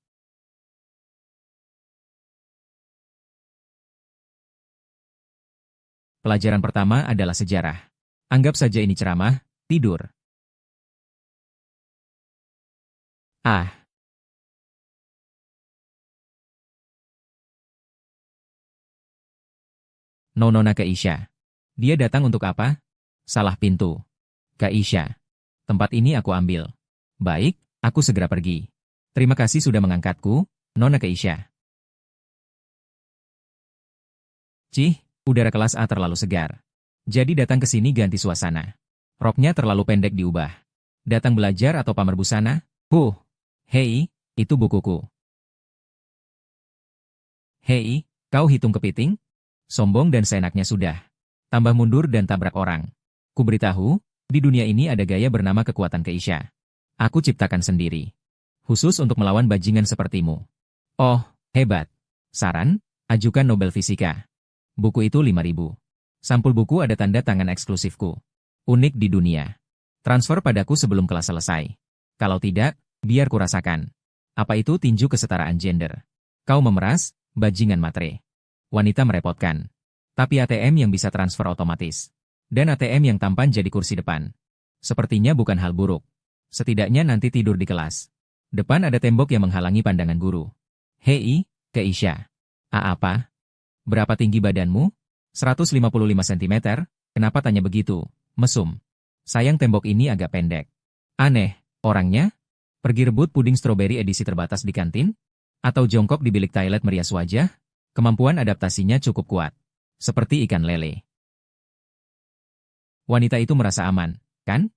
Pelajaran pertama adalah sejarah. Anggap saja ini ceramah, tidur. Ah. Nona Keisha. Dia datang untuk apa? Salah pintu. Keisha. Tempat ini aku ambil. Baik, aku segera pergi. Terima kasih sudah mengangkatku, Nona Keisha. Cih, udara kelas A terlalu segar. Jadi datang ke sini ganti suasana. Roknya terlalu pendek diubah. Datang belajar atau pamer busana? Hei, itu bukuku. Hei, kau hitung kepiting? Sombong dan seenaknya sudah. Tambah mundur dan tabrak orang. Kuberitahu, di dunia ini ada gaya bernama kekuatan Keisha. Aku ciptakan sendiri. Khusus untuk melawan bajingan sepertimu. Oh, hebat. Saran, ajukan Nobel Fisika. Buku itu 5.000. Sampul buku ada tanda tangan eksklusifku. Unik di dunia. Transfer padaku sebelum kelas selesai. Kalau tidak, biar kurasakan. Apa itu tinju kesetaraan gender? Kau memeras, bajingan matre. Wanita merepotkan. Tapi ATM yang bisa transfer otomatis. Dan ATM yang tampan jadi kursi depan. Sepertinya bukan hal buruk. Setidaknya nanti tidur di kelas. Depan ada tembok yang menghalangi pandangan guru. Hei, Keisha. Apa? Berapa tinggi badanmu? 155 cm, kenapa tanya begitu? Mesum. Sayang tembok ini agak pendek. Aneh, orangnya? Pergi rebut puding stroberi edisi terbatas di kantin? Atau jongkok di bilik toilet merias wajah? Kemampuan adaptasinya cukup kuat. Seperti ikan lele. Wanita itu merasa aman, kan?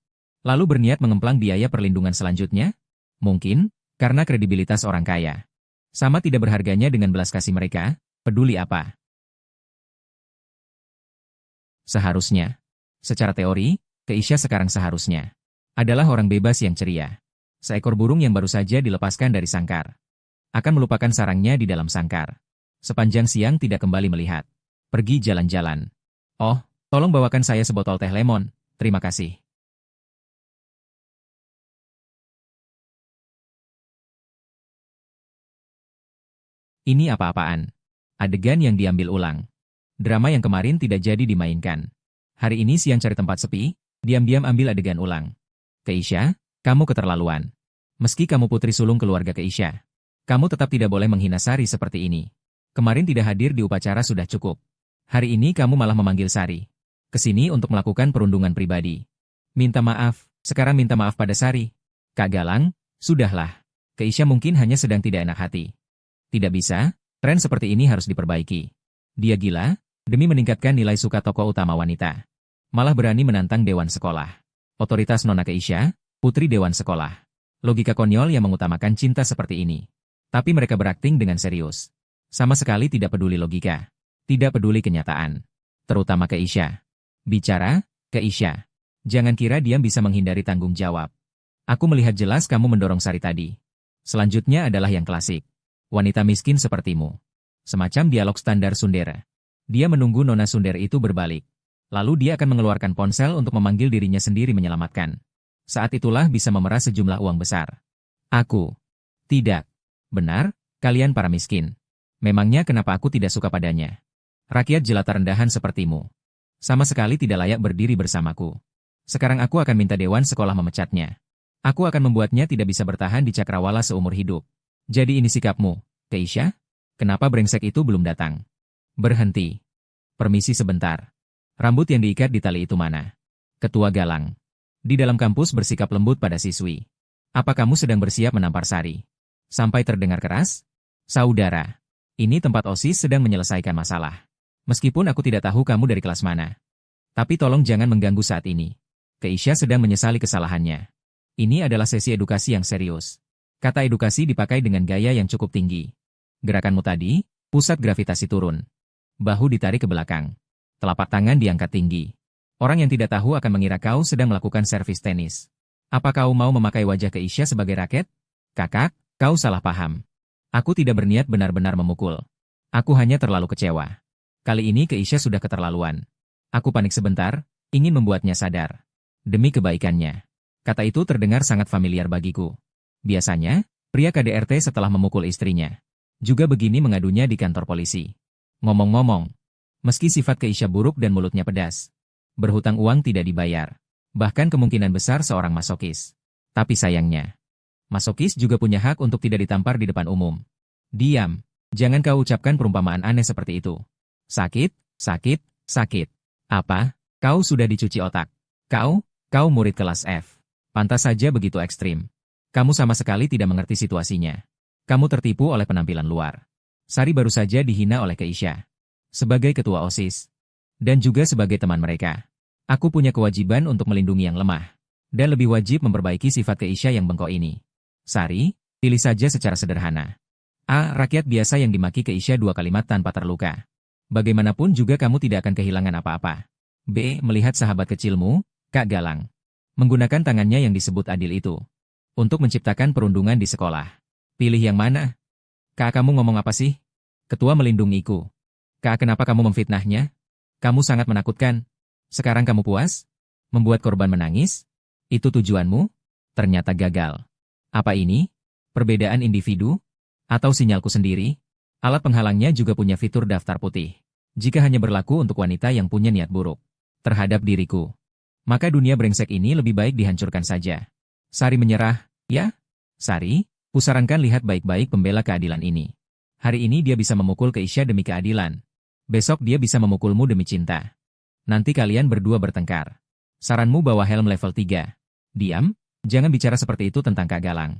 Lalu berniat mengemplang biaya perlindungan selanjutnya? Mungkin, karena kredibilitas orang kaya. Sama tidak berharganya dengan belas kasih mereka, peduli apa? Seharusnya. Secara teori, Keisha sekarang seharusnya adalah orang bebas yang ceria. Seekor burung yang baru saja dilepaskan dari sangkar. Akan melupakan sarangnya di dalam sangkar. Sepanjang siang tidak kembali melihat. Pergi jalan-jalan. Oh, tolong bawakan saya sebotol teh lemon, terima kasih. Ini apa-apaan? Adegan yang diambil ulang. Drama yang kemarin tidak jadi dimainkan. Hari ini siang cari tempat sepi, diam-diam ambil adegan ulang. Keisha, kamu keterlaluan. Meski kamu putri sulung keluarga Keisha, kamu tetap tidak boleh menghina Sari seperti ini. Kemarin tidak hadir di upacara sudah cukup. Hari ini kamu malah memanggil Sari ke sini untuk melakukan perundungan pribadi. Minta maaf, sekarang minta maaf pada Sari. Kak Galang, sudahlah. Keisha mungkin hanya sedang tidak enak hati. Tidak bisa, tren seperti ini harus diperbaiki. Dia gila, demi meningkatkan nilai suka tokoh utama wanita. Malah berani menantang Dewan Sekolah. Otoritas Nona Keisha, putri Dewan Sekolah. Logika konyol yang mengutamakan cinta seperti ini. Tapi mereka berakting dengan serius. Sama sekali tidak peduli logika. Tidak peduli kenyataan. Terutama Keisha. Bicara, Keisha. Jangan kira diam bisa menghindari tanggung jawab. Aku melihat jelas kamu mendorong Sari tadi. Selanjutnya adalah yang klasik. Wanita miskin sepertimu. Semacam dialog standar Sundere. Dia menunggu Nona Sundere itu berbalik. Lalu dia akan mengeluarkan ponsel untuk memanggil dirinya sendiri menyelamatkan. Saat itulah bisa memeras sejumlah uang besar. Aku. Tidak. Benar, kalian para miskin. Memangnya kenapa aku tidak suka padanya? Rakyat jelata rendahan sepertimu. Sama sekali tidak layak berdiri bersamaku. Sekarang aku akan minta Dewan Sekolah memecatnya. Aku akan membuatnya tidak bisa bertahan di cakrawala seumur hidup. Jadi ini sikapmu, Keisha? Kenapa brengsek itu belum datang? Berhenti. Permisi sebentar. Rambut yang diikat di tali itu mana? Ketua Galang. Di dalam kampus bersikap lembut pada siswi. Apa kamu sedang bersiap menampar Sari? Sampai terdengar keras. Saudara, ini tempat OSIS sedang menyelesaikan masalah. Meskipun aku tidak tahu kamu dari kelas mana. Tapi tolong jangan mengganggu saat ini. Keisha sedang menyesali kesalahannya. Ini adalah sesi edukasi yang serius. Kata edukasi dipakai dengan gaya yang cukup tinggi. Gerakanmu tadi, pusat gravitasi turun. Bahu ditarik ke belakang. Telapak tangan diangkat tinggi. Orang yang tidak tahu akan mengira kau sedang melakukan servis tenis. Apa kau mau memakai wajah Keisha sebagai raket? Kakak, kau salah paham. Aku tidak berniat benar-benar memukul. Aku hanya terlalu kecewa. Kali ini Keisha sudah keterlaluan. Aku panik sebentar, ingin membuatnya sadar. Demi kebaikannya. Kata itu terdengar sangat familiar bagiku. Biasanya, pria KDRT setelah memukul istrinya. Juga begini mengadunya di kantor polisi. Ngomong-ngomong, meski sifat Keisha buruk dan mulutnya pedas, berhutang uang tidak dibayar. Bahkan kemungkinan besar seorang masokis. Tapi sayangnya, masokis juga punya hak untuk tidak ditampar di depan umum. Diam, jangan kau ucapkan perumpamaan aneh seperti itu. Sakit, sakit, sakit. Apa? Kau sudah dicuci otak. Kau murid kelas F. Pantas saja begitu ekstrim. Kamu sama sekali tidak mengerti situasinya. Kamu tertipu oleh penampilan luar. Sari baru saja dihina oleh Keisha. Sebagai ketua OSIS. Dan juga sebagai teman mereka. Aku punya kewajiban untuk melindungi yang lemah. Dan lebih wajib memperbaiki sifat Keisha yang bengkok ini. Sari, pilih saja secara sederhana. A. Rakyat biasa yang dimaki Keisha 2 kalimat tanpa terluka. Bagaimanapun juga kamu tidak akan kehilangan apa-apa. B. Melihat sahabat kecilmu, Kak Galang. Menggunakan tangannya yang disebut adil itu. Untuk menciptakan perundungan di sekolah. Pilih yang mana? Kak, kamu ngomong apa sih? Ketua melindungiku. Kak, kenapa kamu memfitnahnya? Kamu sangat menakutkan. Sekarang kamu puas? Membuat korban menangis? Itu tujuanmu? Ternyata gagal. Apa ini? Perbedaan individu? Atau sinyalku sendiri? Alat penghalangnya juga punya fitur daftar putih. Jika hanya berlaku untuk wanita yang punya niat buruk terhadap diriku, maka dunia brengsek ini lebih baik dihancurkan saja. Sari menyerah, ya? Sari, kusarankan lihat baik-baik pembela keadilan ini. Hari ini dia bisa memukul Keisha demi keadilan. Besok dia bisa memukulmu demi cinta. Nanti kalian berdua bertengkar. Saranmu bawa helm level 3. Diam, jangan bicara seperti itu tentang Kak Galang.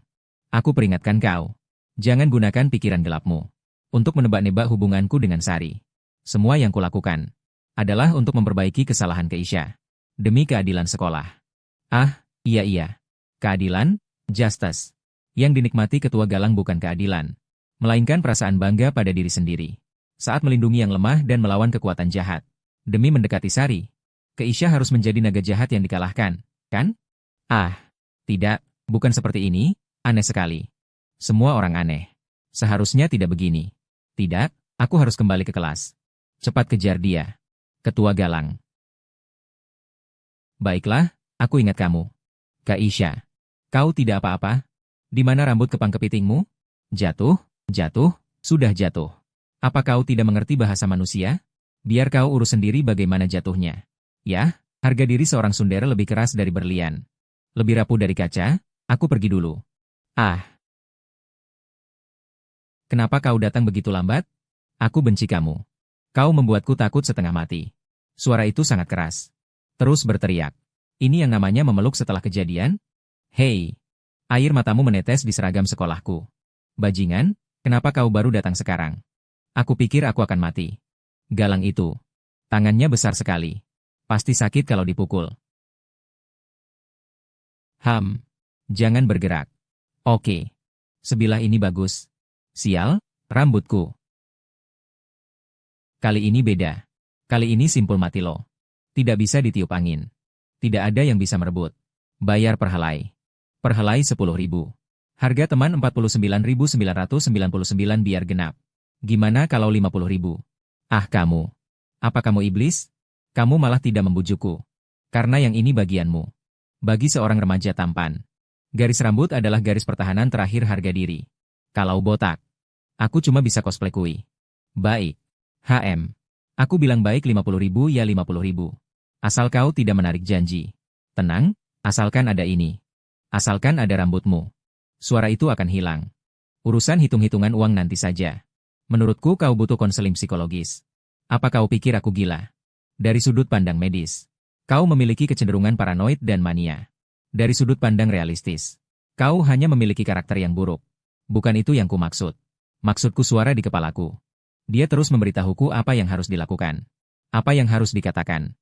Aku peringatkan kau. Jangan gunakan pikiran gelapmu untuk menebak-nebak hubunganku dengan Sari. Semua yang kulakukan adalah untuk memperbaiki kesalahan Keisha. Demi keadilan sekolah. Ah, iya. Keadilan, justice. Yang dinikmati Ketua Galang bukan keadilan, melainkan perasaan bangga pada diri sendiri. Saat melindungi yang lemah dan melawan kekuatan jahat. Demi mendekati Sari, Keisha harus menjadi naga jahat yang dikalahkan, kan? Ah, tidak, bukan seperti ini, aneh sekali. Semua orang aneh. Seharusnya tidak begini. Tidak, aku harus kembali ke kelas. Cepat kejar dia. Ketua Galang. Baiklah, aku ingat kamu. Keisha, kau tidak apa-apa? Di mana rambut kepang kepitingmu? Jatuh, sudah jatuh. Apa kau tidak mengerti bahasa manusia? Biar kau urus sendiri bagaimana jatuhnya. Ya, harga diri seorang sundere lebih keras dari berlian. Lebih rapuh dari kaca, aku pergi dulu. Ah. Kenapa kau datang begitu lambat? Aku benci kamu. Kau membuatku takut setengah mati. Suara itu sangat keras. Terus berteriak. Ini yang namanya memeluk setelah kejadian? Hei, air matamu menetes di seragam sekolahku. Bajingan, kenapa kau baru datang sekarang? Aku pikir aku akan mati. Galang itu. Tangannya besar sekali. Pasti sakit kalau dipukul. Jangan bergerak. Oke. Sebilah ini bagus. Sial, rambutku. Kali ini beda. Kali ini simpul mati lo. Tidak bisa ditiup angin. Tidak ada yang bisa merebut. Bayar per helai. Per helai 10.000. Harga teman 49.999 biar genap. Gimana kalau 50.000? Ah kamu. Apa kamu iblis? Kamu malah tidak membujukku. Karena yang ini bagianmu. Bagi seorang remaja tampan. Garis rambut adalah garis pertahanan terakhir harga diri. Kalau botak, aku cuma bisa cosplay kui. Baik. Aku bilang baik 50.000 ya 50.000. Asal kau tidak menarik janji. Tenang, asalkan ada ini. Asalkan ada rambutmu. Suara itu akan hilang. Urusan hitung-hitungan uang nanti saja. Menurutku kau butuh konseling psikologis. Apa kau pikir aku gila? Dari sudut pandang medis, kau memiliki kecenderungan paranoid dan mania. Dari sudut pandang realistis, kau hanya memiliki karakter yang buruk. Bukan itu yang kumaksud. Maksudku suara di kepalaku. Dia terus memberitahuku apa yang harus dilakukan. Apa yang harus dikatakan.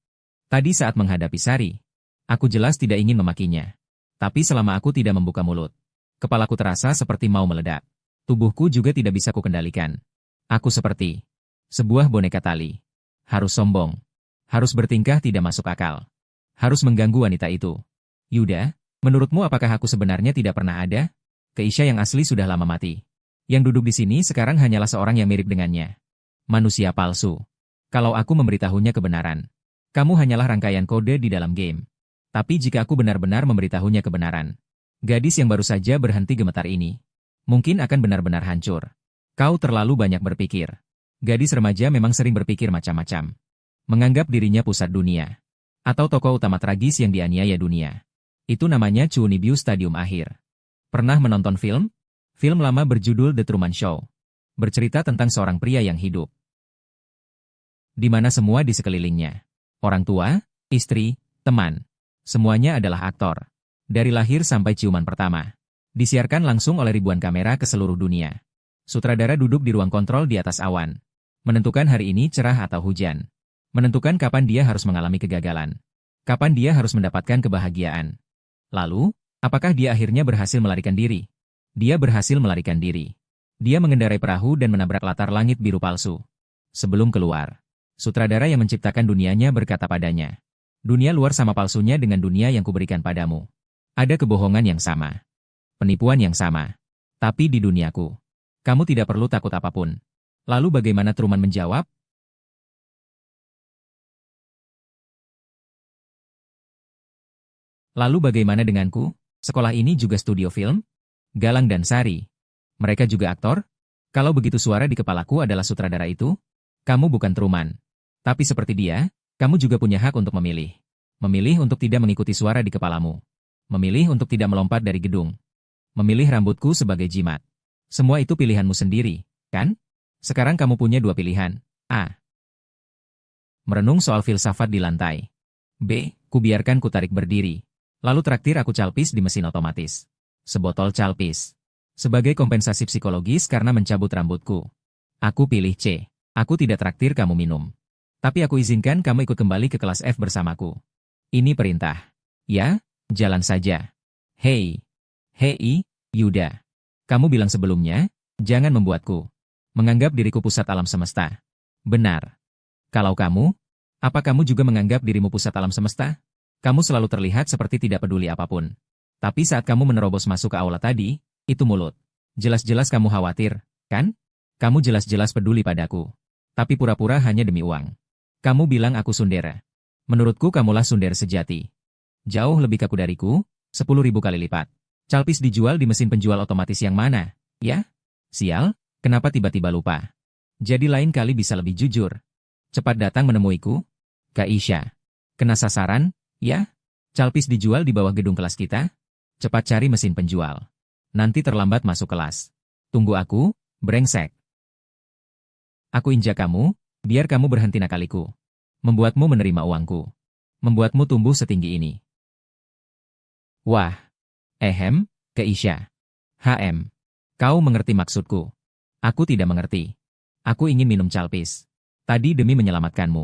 Tadi saat menghadapi Sari, aku jelas tidak ingin memakinya. Tapi selama aku tidak membuka mulut, kepalaku terasa seperti mau meledak. Tubuhku juga tidak bisa kukendalikan. Aku seperti sebuah boneka tali. Harus sombong. Harus bertingkah tidak masuk akal. Harus mengganggu wanita itu. Yuda, menurutmu apakah aku sebenarnya tidak pernah ada? Keisha yang asli sudah lama mati. Yang duduk di sini sekarang hanyalah seorang yang mirip dengannya. Manusia palsu. Kalau aku memberitahunya kebenaran, kamu hanyalah rangkaian kode di dalam game. Tapi jika aku benar-benar memberitahunya kebenaran, gadis yang baru saja berhenti gemetar ini, mungkin akan benar-benar hancur. Kau terlalu banyak berpikir. Gadis remaja memang sering berpikir macam-macam. Menganggap dirinya pusat dunia. Atau tokoh utama tragis yang dianiaya dunia. Itu namanya Chunibiu Stadium Akhir. Pernah menonton film? Film lama berjudul The Truman Show. Bercerita tentang seorang pria yang hidup, di mana semua di sekelilingnya. Orang tua, istri, teman. Semuanya adalah aktor. Dari lahir sampai ciuman pertama. Disiarkan langsung oleh ribuan kamera ke seluruh dunia. Sutradara duduk di ruang kontrol di atas awan. Menentukan hari ini cerah atau hujan. Menentukan kapan dia harus mengalami kegagalan. Kapan dia harus mendapatkan kebahagiaan. Lalu, apakah dia akhirnya berhasil melarikan diri? Dia berhasil melarikan diri. Dia mengendarai perahu dan menabrak latar langit biru palsu. Sebelum keluar, sutradara yang menciptakan dunianya berkata padanya, dunia luar sama palsunya dengan dunia yang kuberikan padamu. Ada kebohongan yang sama. Penipuan yang sama. Tapi di duniaku, kamu tidak perlu takut apapun. Lalu bagaimana Truman menjawab? Lalu bagaimana denganku? Sekolah ini juga studio film? Galang dan Sari. Mereka juga aktor? Kalau begitu suara di kepalaku adalah sutradara itu? Kamu bukan Truman. Tapi seperti dia, kamu juga punya hak untuk memilih. Memilih untuk tidak mengikuti suara di kepalamu. Memilih untuk tidak melompat dari gedung. Memilih rambutku sebagai jimat. Semua itu pilihanmu sendiri, kan? Sekarang kamu punya dua pilihan. A. Merenung soal filsafat di lantai. B. Kubiarkan ku tarik berdiri. Lalu traktir aku calpis di mesin otomatis. Sebotol calpis. Sebagai kompensasi psikologis karena mencabut rambutku. Aku pilih C. Aku tidak traktir kamu minum. Tapi aku izinkan kamu ikut kembali ke kelas F bersamaku. Ini perintah. Ya, jalan saja. Hei. Hei, Yuda. Kamu bilang sebelumnya, jangan membuatku menganggap diriku pusat alam semesta. Benar. Kalau kamu, apa kamu juga menganggap dirimu pusat alam semesta? Kamu selalu terlihat seperti tidak peduli apapun. Tapi saat kamu menerobos masuk ke aula tadi, itu mulut. Jelas-jelas kamu khawatir, kan? Kamu jelas-jelas peduli padaku. Tapi pura-pura hanya demi uang. Kamu bilang aku sundera. Menurutku kamulah sundera sejati. Jauh lebih kaku dariku, 10.000 kali lipat. Calpis dijual di mesin penjual otomatis yang mana? Ya? Sial, kenapa tiba-tiba lupa? Jadi lain kali bisa lebih jujur. Cepat datang menemuiku. Keisha. Kena sasaran? Ya? Calpis dijual di bawah gedung kelas kita? Cepat cari mesin penjual. Nanti terlambat masuk kelas. Tunggu aku, brengsek. Aku injak kamu, biar kamu berhenti nakaliku. Membuatmu menerima uangku. Membuatmu tumbuh setinggi ini. Wah. Keisha. Kau mengerti maksudku. Aku tidak mengerti. Aku ingin minum calpis. Tadi demi menyelamatkanmu.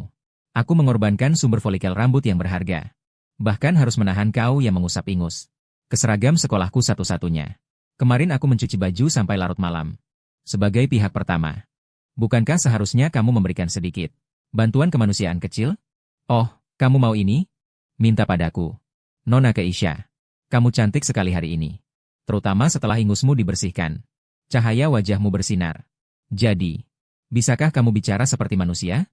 Aku mengorbankan sumber folikel rambut yang berharga. Bahkan harus menahan kau yang mengusap ingus. Keseragam sekolahku satu-satunya. Kemarin aku mencuci baju sampai larut malam. Sebagai pihak pertama. Bukankah seharusnya kamu memberikan sedikit bantuan kemanusiaan kecil? Oh, kamu mau ini? Minta padaku. Nona Keisha. Kamu cantik sekali hari ini. Terutama setelah ingusmu dibersihkan. Cahaya wajahmu bersinar. Jadi, bisakah kamu bicara seperti manusia?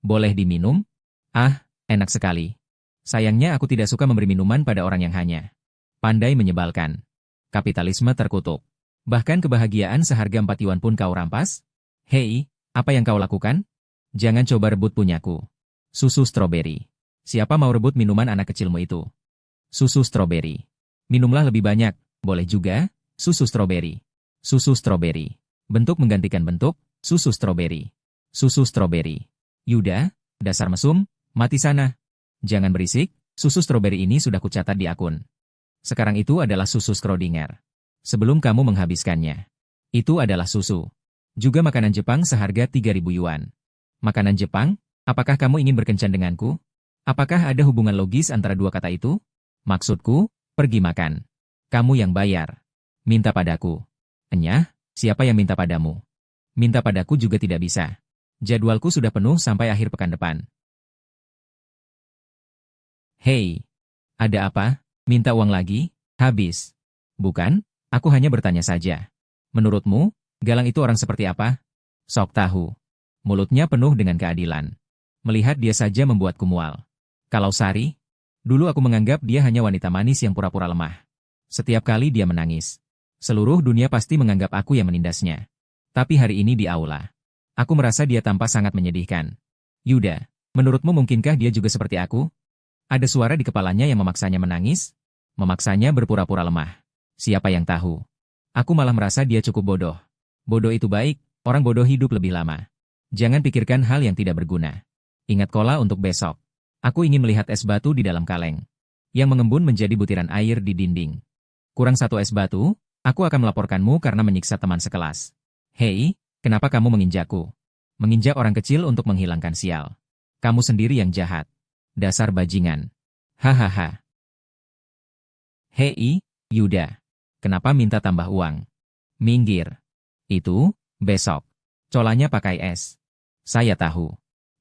Boleh diminum? Ah, enak sekali. Sayangnya aku tidak suka memberi minuman pada orang yang hanya pandai menyebalkan. Kapitalisme terkutuk. Bahkan kebahagiaan seharga 4 yuan pun kau rampas? Hei, apa yang kau lakukan? Jangan coba rebut punyaku. Susu stroberi. Siapa mau rebut minuman anak kecilmu itu? Susu stroberi. Minumlah lebih banyak, boleh juga, susu stroberi. Susu stroberi. Bentuk menggantikan bentuk, susu stroberi. Susu stroberi. Yuda, dasar mesum, mati sana. Jangan berisik, susu stroberi ini sudah kucatat di akun. Sekarang itu adalah susu Schrodinger. sebelum kamu menghabiskannya. Itu adalah susu. Juga makanan Jepang seharga 3.000 yuan. Makanan Jepang? Apakah kamu ingin berkencan denganku? Apakah ada hubungan logis antara dua kata itu? Maksudku, pergi makan. Kamu yang bayar. Minta padaku. Enyah, siapa yang minta padamu? Minta padaku juga tidak bisa. Jadwalku sudah penuh sampai akhir pekan depan. Hei, ada apa? Minta uang lagi? Habis. Bukan, aku hanya bertanya saja. Menurutmu, Galang itu orang seperti apa? Sok tahu. Mulutnya penuh dengan keadilan. Melihat dia saja membuatku mual. Kalau Sari, dulu aku menganggap dia hanya wanita manis yang pura-pura lemah. Setiap kali dia menangis, seluruh dunia pasti menganggap aku yang menindasnya. Tapi hari ini di aula, aku merasa dia tampak sangat menyedihkan. Yuda, menurutmu mungkinkah dia juga seperti aku? Ada suara di kepalanya yang memaksanya menangis, memaksanya berpura-pura lemah. Siapa yang tahu? Aku malah merasa dia cukup bodoh. Bodoh itu baik, orang bodoh hidup lebih lama. Jangan pikirkan hal yang tidak berguna. Ingat kola untuk besok. Aku ingin melihat es batu di dalam kaleng, yang mengembun menjadi butiran air di dinding. Kurang satu es batu, aku akan melaporkanmu karena menyiksa teman sekelas. Hei, kenapa kamu menginjakku? Menginjak orang kecil untuk menghilangkan sial. Kamu sendiri yang jahat. Dasar bajingan. Hahaha. Hei, Yuda. Kenapa minta tambah uang? Minggir. Itu, besok. Colanya pakai es. Saya tahu.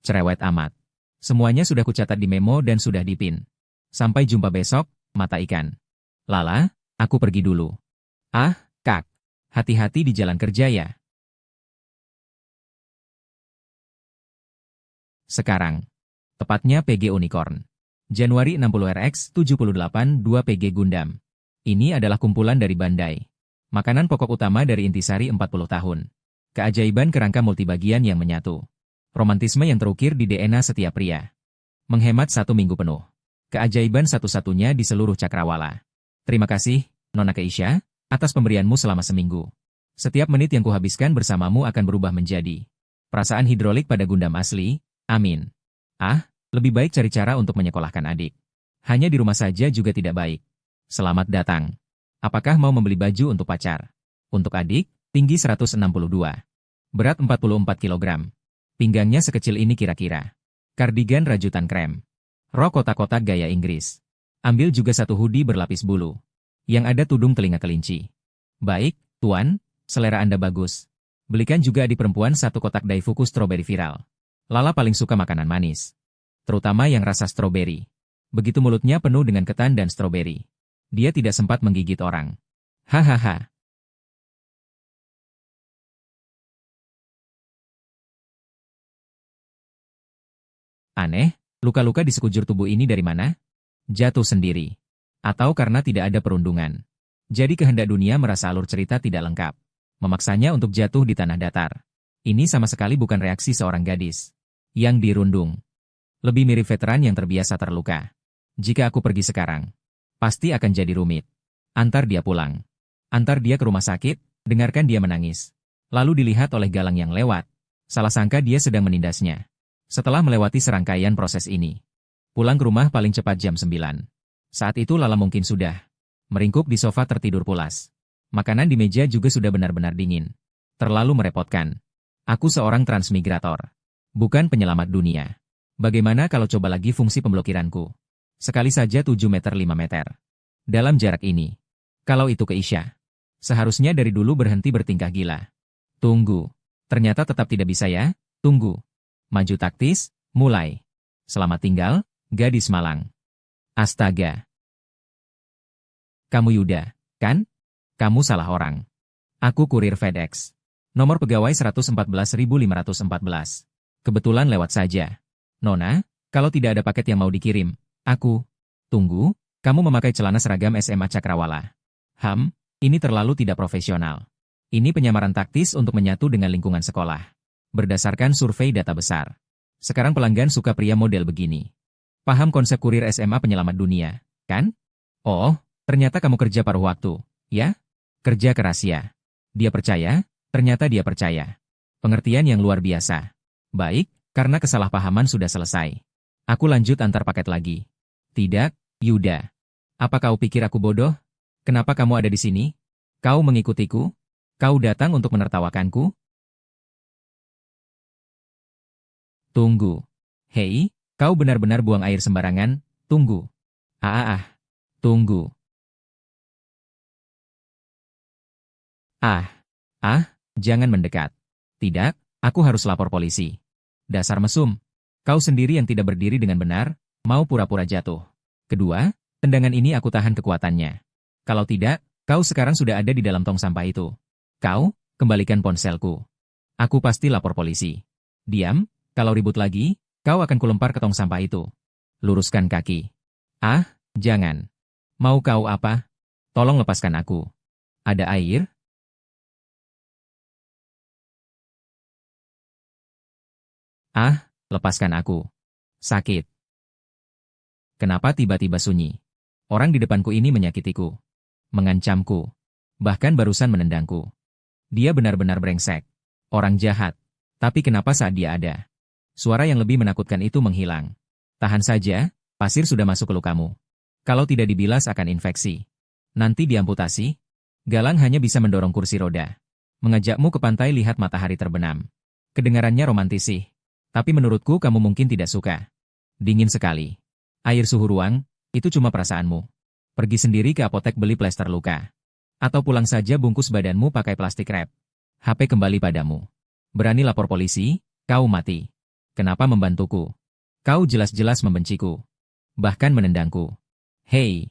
Cerewet amat. Semuanya sudah kucatat di memo dan sudah dipin. Sampai jumpa besok, mata ikan. Lala, aku pergi dulu. Ah, Kak. Hati-hati di jalan kerja ya. Sekarang. Tepatnya PG Unicorn. Januari 60RX 78 2 PG Gundam. Ini adalah kumpulan dari Bandai. Makanan pokok utama dari intisari 40 tahun. Keajaiban kerangka multibagian yang menyatu. Romantisme yang terukir di DNA setiap pria. Menghemat 1 minggu penuh. Keajaiban satu-satunya di seluruh cakrawala. Terima kasih, Nona Keisha, atas pemberianmu selama seminggu. Setiap menit yang kuhabiskan bersamamu akan berubah menjadi perasaan hidrolik pada Gundam asli. Amin. Ah, lebih baik cari cara untuk menyekolahkan adik. Hanya di rumah saja juga tidak baik. Selamat datang. Apakah mau membeli baju untuk pacar? Untuk adik, tinggi 162. Berat 44 kg. Pinggangnya sekecil ini kira-kira. Kardigan rajutan krem. Rok kotak-kotak gaya Inggris. Ambil juga satu hoodie berlapis bulu. Yang ada tudung telinga kelinci. Baik, Tuan, selera Anda bagus. Belikan juga di perempuan satu kotak Daifuku strawberry viral. Lala paling suka makanan manis. Terutama yang rasa stroberi. Begitu mulutnya penuh dengan ketan dan stroberi. Dia tidak sempat menggigit orang. Hahaha. Aneh, luka-luka di sekujur tubuh ini dari mana? Jatuh sendiri. Atau karena tidak ada perundungan. Jadi kehendak dunia merasa alur cerita tidak lengkap. Memaksanya untuk jatuh di tanah datar. Ini sama sekali bukan reaksi seorang gadis yang dirundung. Lebih mirip veteran yang terbiasa terluka. Jika aku pergi sekarang, pasti akan jadi rumit. Antar dia pulang. Antar dia ke rumah sakit, dengarkan dia menangis. Lalu dilihat oleh Galang yang lewat. Salah sangka dia sedang menindasnya. Setelah melewati serangkaian proses ini, pulang ke rumah paling cepat jam 9. Saat itu Lala mungkin sudah meringkuk di sofa tertidur pulas. Makanan di meja juga sudah benar-benar dingin. Terlalu merepotkan. Aku seorang transmigrator. Bukan penyelamat dunia. Bagaimana kalau coba lagi fungsi pemblokiranku? Sekali saja 7 meter 5 meter. Dalam jarak ini. Kalau itu Keisha. Seharusnya dari dulu berhenti bertingkah gila. Tunggu. Ternyata tetap tidak bisa ya? Tunggu. Maju taktis, mulai. Selamat tinggal, gadis malang. Astaga. Kamu Yuda, kan? Kamu salah orang. Aku kurir FedEx. Nomor pegawai 114.514. Kebetulan lewat saja. Nona, kalau tidak ada paket yang mau dikirim, aku. Tunggu, kamu memakai celana seragam SMA Cakrawala. Ini terlalu tidak profesional. Ini penyamaran taktis untuk menyatu dengan lingkungan sekolah. Berdasarkan survei data besar. Sekarang pelanggan suka pria model begini. Paham konsep kurir SMA penyelamat dunia, kan? Oh, ternyata kamu kerja paruh waktu, ya? Kerja keras ya. Dia percaya, ternyata dia percaya. Pengertian yang luar biasa. Baik, karena kesalahpahaman sudah selesai. Aku lanjut antar paket lagi. Tidak, Yuda. Apa kau pikir aku bodoh? Kenapa kamu ada di sini? Kau mengikutiku? Kau datang untuk menertawakanku? Tunggu. Hei, kau benar-benar buang air sembarangan, tunggu. Tunggu. Jangan mendekat. Tidak, aku harus lapor polisi. Dasar mesum. Kau sendiri yang tidak berdiri dengan benar, mau pura-pura jatuh. Kedua, tendangan ini aku tahan kekuatannya. Kalau tidak, kau sekarang sudah ada di dalam tong sampah itu. Kau, kembalikan ponselku. Aku pasti lapor polisi. Diam, kalau ribut lagi, kau akan kulempar ke tong sampah itu. Luruskan kaki. Jangan. Mau kau apa? Tolong lepaskan aku. Ada air? Lepaskan aku. Sakit. Kenapa tiba-tiba sunyi? Orang di depanku ini menyakitiku. Mengancamku. Bahkan barusan menendangku. Dia benar-benar brengsek. Orang jahat. Tapi kenapa saat dia ada? Suara yang lebih menakutkan itu menghilang. Tahan saja, pasir sudah masuk ke lukamu. Kalau tidak dibilas akan infeksi. Nanti diamputasi. Galang hanya bisa mendorong kursi roda. Mengajakmu ke pantai lihat matahari terbenam. Kedengarannya romantis sih. Tapi menurutku kamu mungkin tidak suka. Dingin sekali. Air suhu ruang, itu cuma perasaanmu. Pergi sendiri ke apotek beli plester luka. Atau pulang saja bungkus badanmu pakai plastik wrap. HP kembali padamu. Berani lapor polisi, kau mati. Kenapa membantuku? Kau jelas-jelas membenciku. Bahkan menendangku. Hei,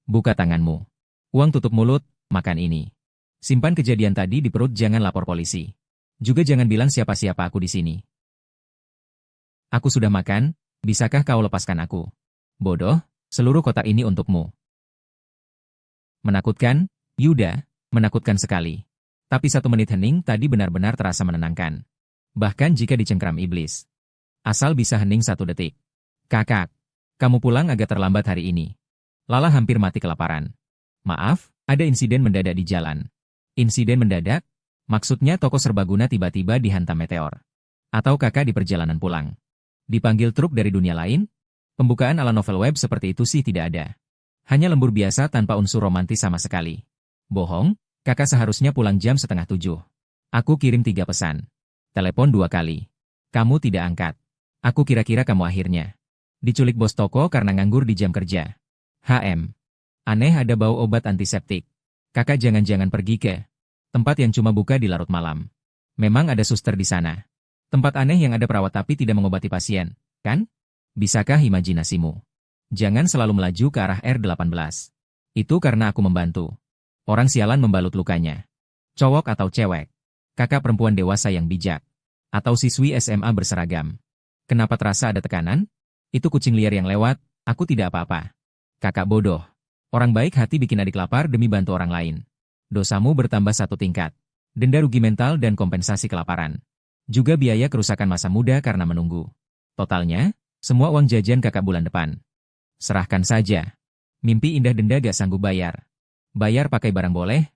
buka tanganmu. Uang tutup mulut, makan ini. Simpan kejadian tadi di perut, jangan lapor polisi. Juga jangan bilang siapa-siapa aku di sini. Aku sudah makan, bisakah kau lepaskan aku? Bodoh, seluruh kotak ini untukmu. Menakutkan, Yuda, menakutkan sekali. Tapi 1 menit hening tadi benar-benar terasa menenangkan. Bahkan jika dicengkram iblis. Asal bisa hening 1 detik. Kakak, kamu pulang agak terlambat hari ini. Lala hampir mati kelaparan. Maaf, ada insiden mendadak di jalan. Insiden mendadak? Maksudnya toko serbaguna tiba-tiba dihantam meteor. Atau kakak di perjalanan pulang. Dipanggil truk dari dunia lain? Pembukaan ala novel web seperti itu sih tidak ada. Hanya lembur biasa tanpa unsur romantis sama sekali. Bohong, kakak seharusnya pulang jam 6:30. Aku kirim 3 pesan. Telepon 2 kali. Kamu tidak angkat. Aku kira-kira kamu akhirnya diculik bos toko karena nganggur di jam kerja. Aneh, ada bau obat antiseptik. Kakak jangan-jangan pergi ke tempat yang cuma buka di larut malam. Memang ada suster di sana. Tempat aneh yang ada perawat tapi tidak mengobati pasien, kan? Bisakah imajinasimu? Jangan selalu melaju ke arah R18. Itu karena aku membantu. Orang sialan membalut lukanya. Cowok atau cewek? Kakak perempuan dewasa yang bijak. Atau siswi SMA berseragam? Kenapa terasa ada tekanan? Itu kucing liar yang lewat, aku tidak apa-apa. Kakak bodoh. Orang baik hati bikin adik lapar demi bantu orang lain. Dosamu bertambah 1 tingkat. Denda rugi mental dan kompensasi kelaparan. Juga biaya kerusakan masa muda karena menunggu. Totalnya, semua uang jajan kakak bulan depan. Serahkan saja. Mimpi indah denda gak sanggup bayar. Bayar pakai barang boleh?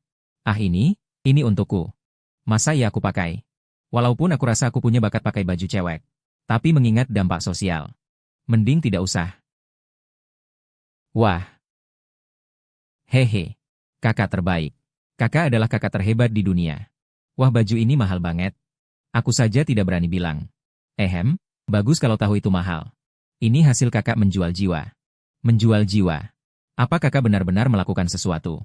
Ini untukku. Masa ya aku pakai? Walaupun aku rasa aku punya bakat pakai baju cewek. Tapi mengingat dampak sosial. Mending tidak usah. Wah. Hehe. Kakak terbaik. Kakak adalah kakak terhebat di dunia. Wah, baju ini mahal banget. Aku saja tidak berani bilang. Bagus kalau tahu itu mahal. Ini hasil kakak menjual jiwa. Menjual jiwa. Apa kakak benar-benar melakukan sesuatu?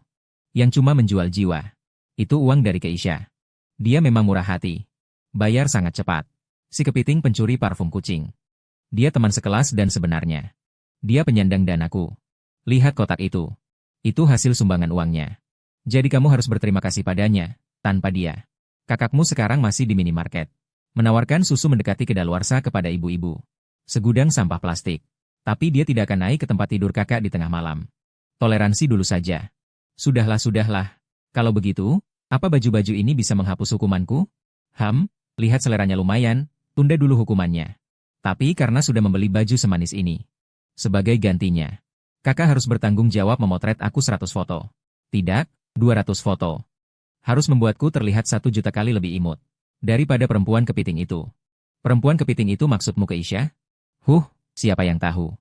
Yang cuma menjual jiwa. Itu uang dari Keisha. Dia memang murah hati. Bayar sangat cepat. Si kepiting pencuri parfum kucing. Dia teman sekelas dan sebenarnya. Dia penyandang danaku. Lihat kotak itu. Itu hasil sumbangan uangnya. Jadi kamu harus berterima kasih padanya. Tanpa dia, kakakmu sekarang masih di minimarket. Menawarkan susu mendekati kedaluarsa kepada ibu-ibu. Segudang sampah plastik. Tapi dia tidak akan naik ke tempat tidur kakak di tengah malam. Toleransi dulu saja. Sudahlah. Kalau begitu, apa baju-baju ini bisa menghapus hukumanku? Lihat seleranya lumayan, tunda dulu hukumannya. Tapi karena sudah membeli baju semanis ini. Sebagai gantinya, kakak harus bertanggung jawab memotret aku 100 foto. Tidak, 200 foto. Harus membuatku terlihat 1 juta kali lebih imut. Daripada perempuan kepiting itu. Perempuan kepiting itu maksudmu Keisha? Siapa yang tahu?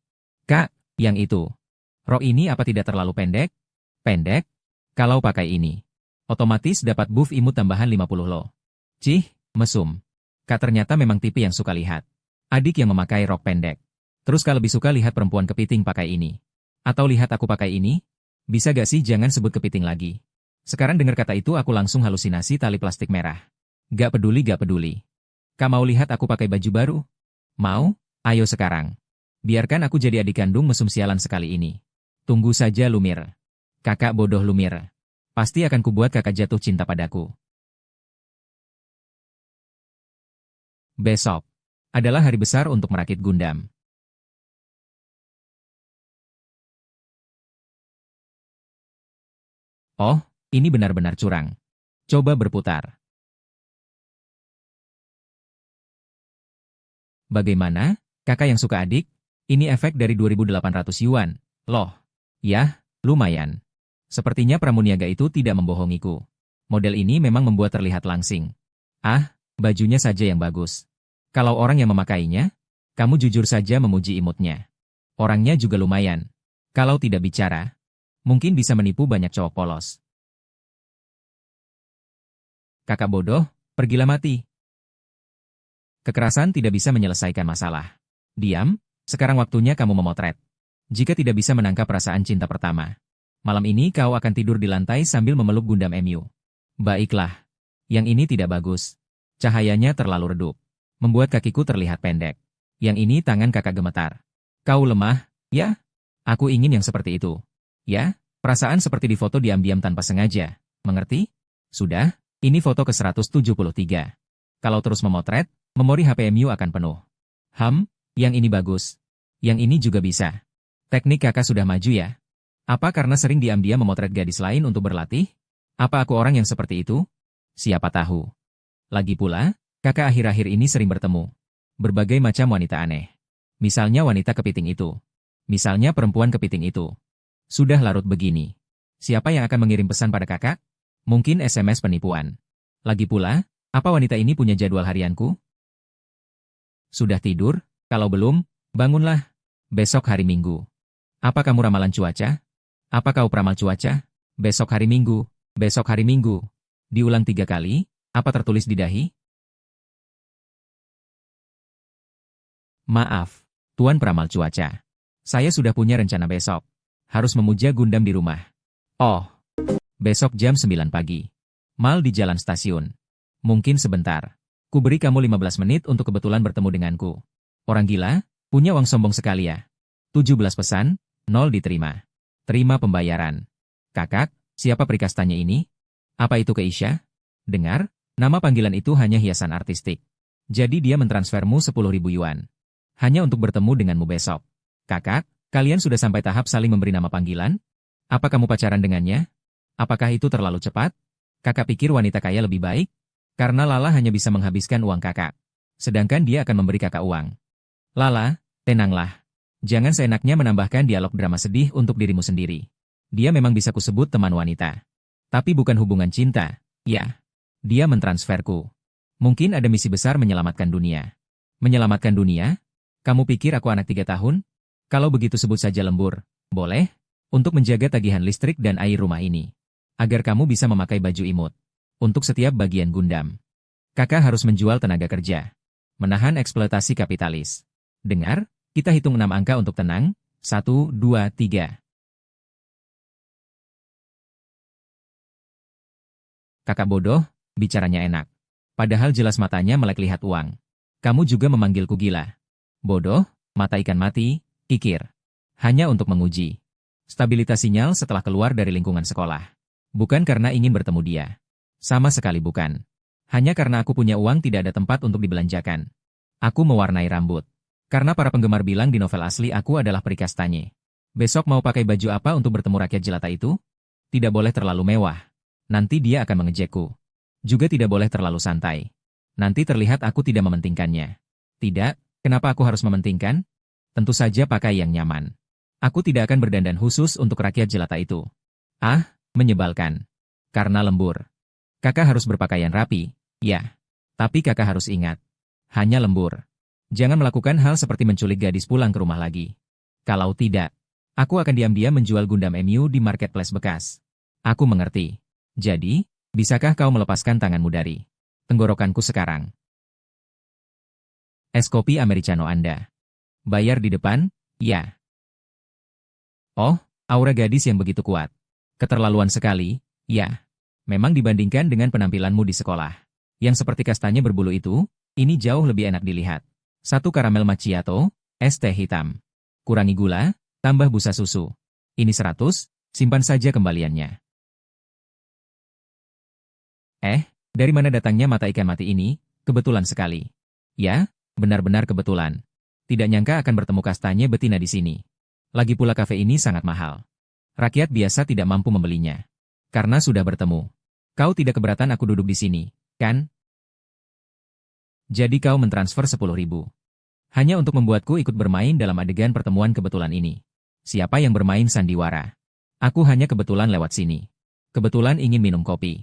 Kak, yang itu. Rok ini apa tidak terlalu pendek? Pendek? Kalau pakai ini. Otomatis dapat buff imut tambahan 50 lo. Cih, mesum. Kak ternyata memang tipe yang suka lihat adik yang memakai rok pendek. Terus Kak lebih suka lihat perempuan kepiting pakai ini. Atau lihat aku pakai ini? Bisa gak sih jangan sebut kepiting lagi. Sekarang dengar kata itu aku langsung halusinasi tali plastik merah. Gak peduli gak peduli. Kak mau lihat aku pakai baju baru? Mau? Ayo sekarang. Biarkan aku jadi adik kandung mesum sialan sekali ini. Tunggu saja Lumir. Kakak bodoh Lumir. Pasti akan kubuat kakak jatuh cinta padaku. Besok adalah hari besar untuk merakit Gundam. Oh, ini benar-benar curang. Coba berputar. Bagaimana? Kakak yang suka adik? Ini efek dari 2.800 yuan. Loh. Yah, lumayan. Sepertinya pramuniaga itu tidak membohongiku. Model ini memang membuat terlihat langsing. Ah, bajunya saja yang bagus. Kalau orang yang memakainya, kamu jujur saja memuji imutnya. Orangnya juga lumayan. Kalau tidak bicara, mungkin bisa menipu banyak cowok polos. Kakak bodoh, pergilah mati. Kekerasan tidak bisa menyelesaikan masalah. Diam, sekarang waktunya kamu memotret. Jika tidak bisa menangkap perasaan cinta pertama, malam ini kau akan tidur di lantai sambil memeluk Gundam MU. Baiklah. Yang ini tidak bagus. Cahayanya terlalu redup. Membuat kakiku terlihat pendek. Yang ini tangan kakak gemetar. Kau lemah, ya? Aku ingin yang seperti itu. Ya, perasaan seperti di foto diam-diam tanpa sengaja. Mengerti? Sudah, ini foto ke-173. Kalau terus memotret, memori HPMU akan penuh. Yang ini bagus. Yang ini juga bisa. Teknik kakak sudah maju ya? Apa karena sering diam-diam memotret gadis lain untuk berlatih? Apa aku orang yang seperti itu? Siapa tahu. Lagi pula, kakak akhir-akhir ini sering bertemu berbagai macam wanita aneh. Misalnya wanita kepiting itu. Misalnya perempuan kepiting itu. Sudah larut begini. Siapa yang akan mengirim pesan pada kakak? Mungkin SMS penipuan. Lagi pula, apa wanita ini punya jadwal harianku? Sudah tidur? Kalau belum, bangunlah. Besok hari Minggu. Apa kamu ramalan cuaca? Apa kau peramal cuaca? Besok hari Minggu. Besok hari Minggu. Diulang 3 kali, apa tertulis di dahi? Maaf, Tuan Peramal Cuaca. Saya sudah punya rencana besok. Harus memuja Gundam di rumah. Oh, besok jam 9 pagi. Mal di jalan stasiun. Mungkin sebentar. Ku beri kamu 15 menit untuk kebetulan bertemu denganku. Orang gila, punya uang sombong sekali ya. 17 pesan, 0 diterima. Terima pembayaran. Kakak, siapa perikastanya ini? Apa itu Keisha? Dengar, nama panggilan itu hanya hiasan artistik. Jadi dia mentransfermu 10.000 yuan. Hanya untuk bertemu denganmu besok. Kakak, kalian sudah sampai tahap saling memberi nama panggilan? Apa kamu pacaran dengannya? Apakah itu terlalu cepat? Kakak pikir wanita kaya lebih baik? Karena Lala hanya bisa menghabiskan uang kakak. Sedangkan dia akan memberi kakak uang. Lala, tenanglah. Jangan seenaknya menambahkan dialog drama sedih untuk dirimu sendiri. Dia memang bisa kusebut teman wanita. Tapi bukan hubungan cinta, ya. Dia mentransferku. Mungkin ada misi besar menyelamatkan dunia. Menyelamatkan dunia? Kamu pikir aku anak 3 tahun? Kalau begitu sebut saja lembur, boleh? Untuk menjaga tagihan listrik dan air rumah ini. Agar kamu bisa memakai baju imut. Untuk setiap bagian Gundam. Kakak harus menjual tenaga kerja. Menahan eksploitasi kapitalis. Dengar, kita hitung 6 angka untuk tenang. 1, 2, 3. Kakak bodoh, bicaranya enak. Padahal jelas matanya melek lihat uang. Kamu juga memanggilku gila. Bodoh, mata ikan mati, kikir. Hanya untuk menguji stabilitas sinyal setelah keluar dari lingkungan sekolah. Bukan karena ingin bertemu dia. Sama sekali bukan. Hanya karena aku punya uang tidak ada tempat untuk dibelanjakan. Aku mewarnai rambut. Karena para penggemar bilang di novel asli aku adalah perikastanya. Besok mau pakai baju apa untuk bertemu rakyat jelata itu? Tidak boleh terlalu mewah. Nanti dia akan mengejekku. Juga tidak boleh terlalu santai. Nanti terlihat aku tidak mementingkannya. Tidak. Kenapa aku harus mementingkan? Tentu saja pakai yang nyaman. Aku tidak akan berdandan khusus untuk rakyat jelata itu. Ah, menyebalkan. Karena lembur. Kakak harus berpakaian rapi, ya. Tapi kakak harus ingat. Hanya lembur. Jangan melakukan hal seperti menculik gadis pulang ke rumah lagi. Kalau tidak, aku akan diam-diam menjual Gundam MU di marketplace bekas. Aku mengerti. Jadi, Bisakah kau melepaskan tanganmu dari tenggorokanku sekarang? Es kopi americano Anda. Bayar di depan? Ya. Oh, aura gadis yang begitu kuat. Keterlaluan sekali, ya. Memang dibandingkan dengan penampilanmu di sekolah. Yang seperti kastanya berbulu itu, ini jauh lebih enak dilihat. 1 karamel macchiato, es teh hitam. Kurangi gula, tambah busa susu. Ini 100, simpan saja kembaliannya. Dari mana datangnya mata ikan mati ini? Kebetulan sekali. Ya, benar-benar kebetulan. Tidak nyangka akan bertemu kastanya betina di sini. Lagi pula kafe ini sangat mahal. Rakyat biasa tidak mampu membelinya. Karena sudah bertemu. Kau tidak keberatan aku duduk di sini, kan? Jadi kau mentransfer 10.000. Hanya untuk membuatku ikut bermain dalam adegan pertemuan kebetulan ini. Siapa yang bermain sandiwara? Aku hanya kebetulan lewat sini. Kebetulan ingin minum kopi.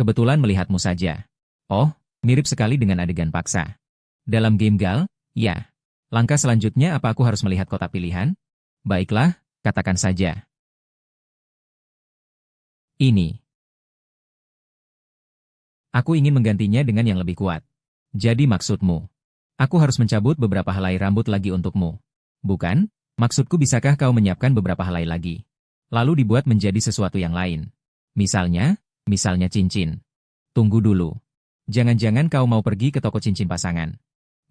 Kebetulan melihatmu saja. Oh, mirip sekali dengan adegan paksa. Dalam game Gal, ya. Langkah selanjutnya apa aku harus melihat kotak pilihan? Baiklah, katakan saja. Ini. Aku ingin menggantinya dengan yang lebih kuat. Jadi maksudmu, aku harus mencabut beberapa helai rambut lagi untukmu. Bukan? Maksudku bisakah kau menyiapkan beberapa helai lagi? Lalu dibuat menjadi sesuatu yang lain. Misalnya cincin. Tunggu dulu. Jangan-jangan kau mau pergi ke toko cincin pasangan.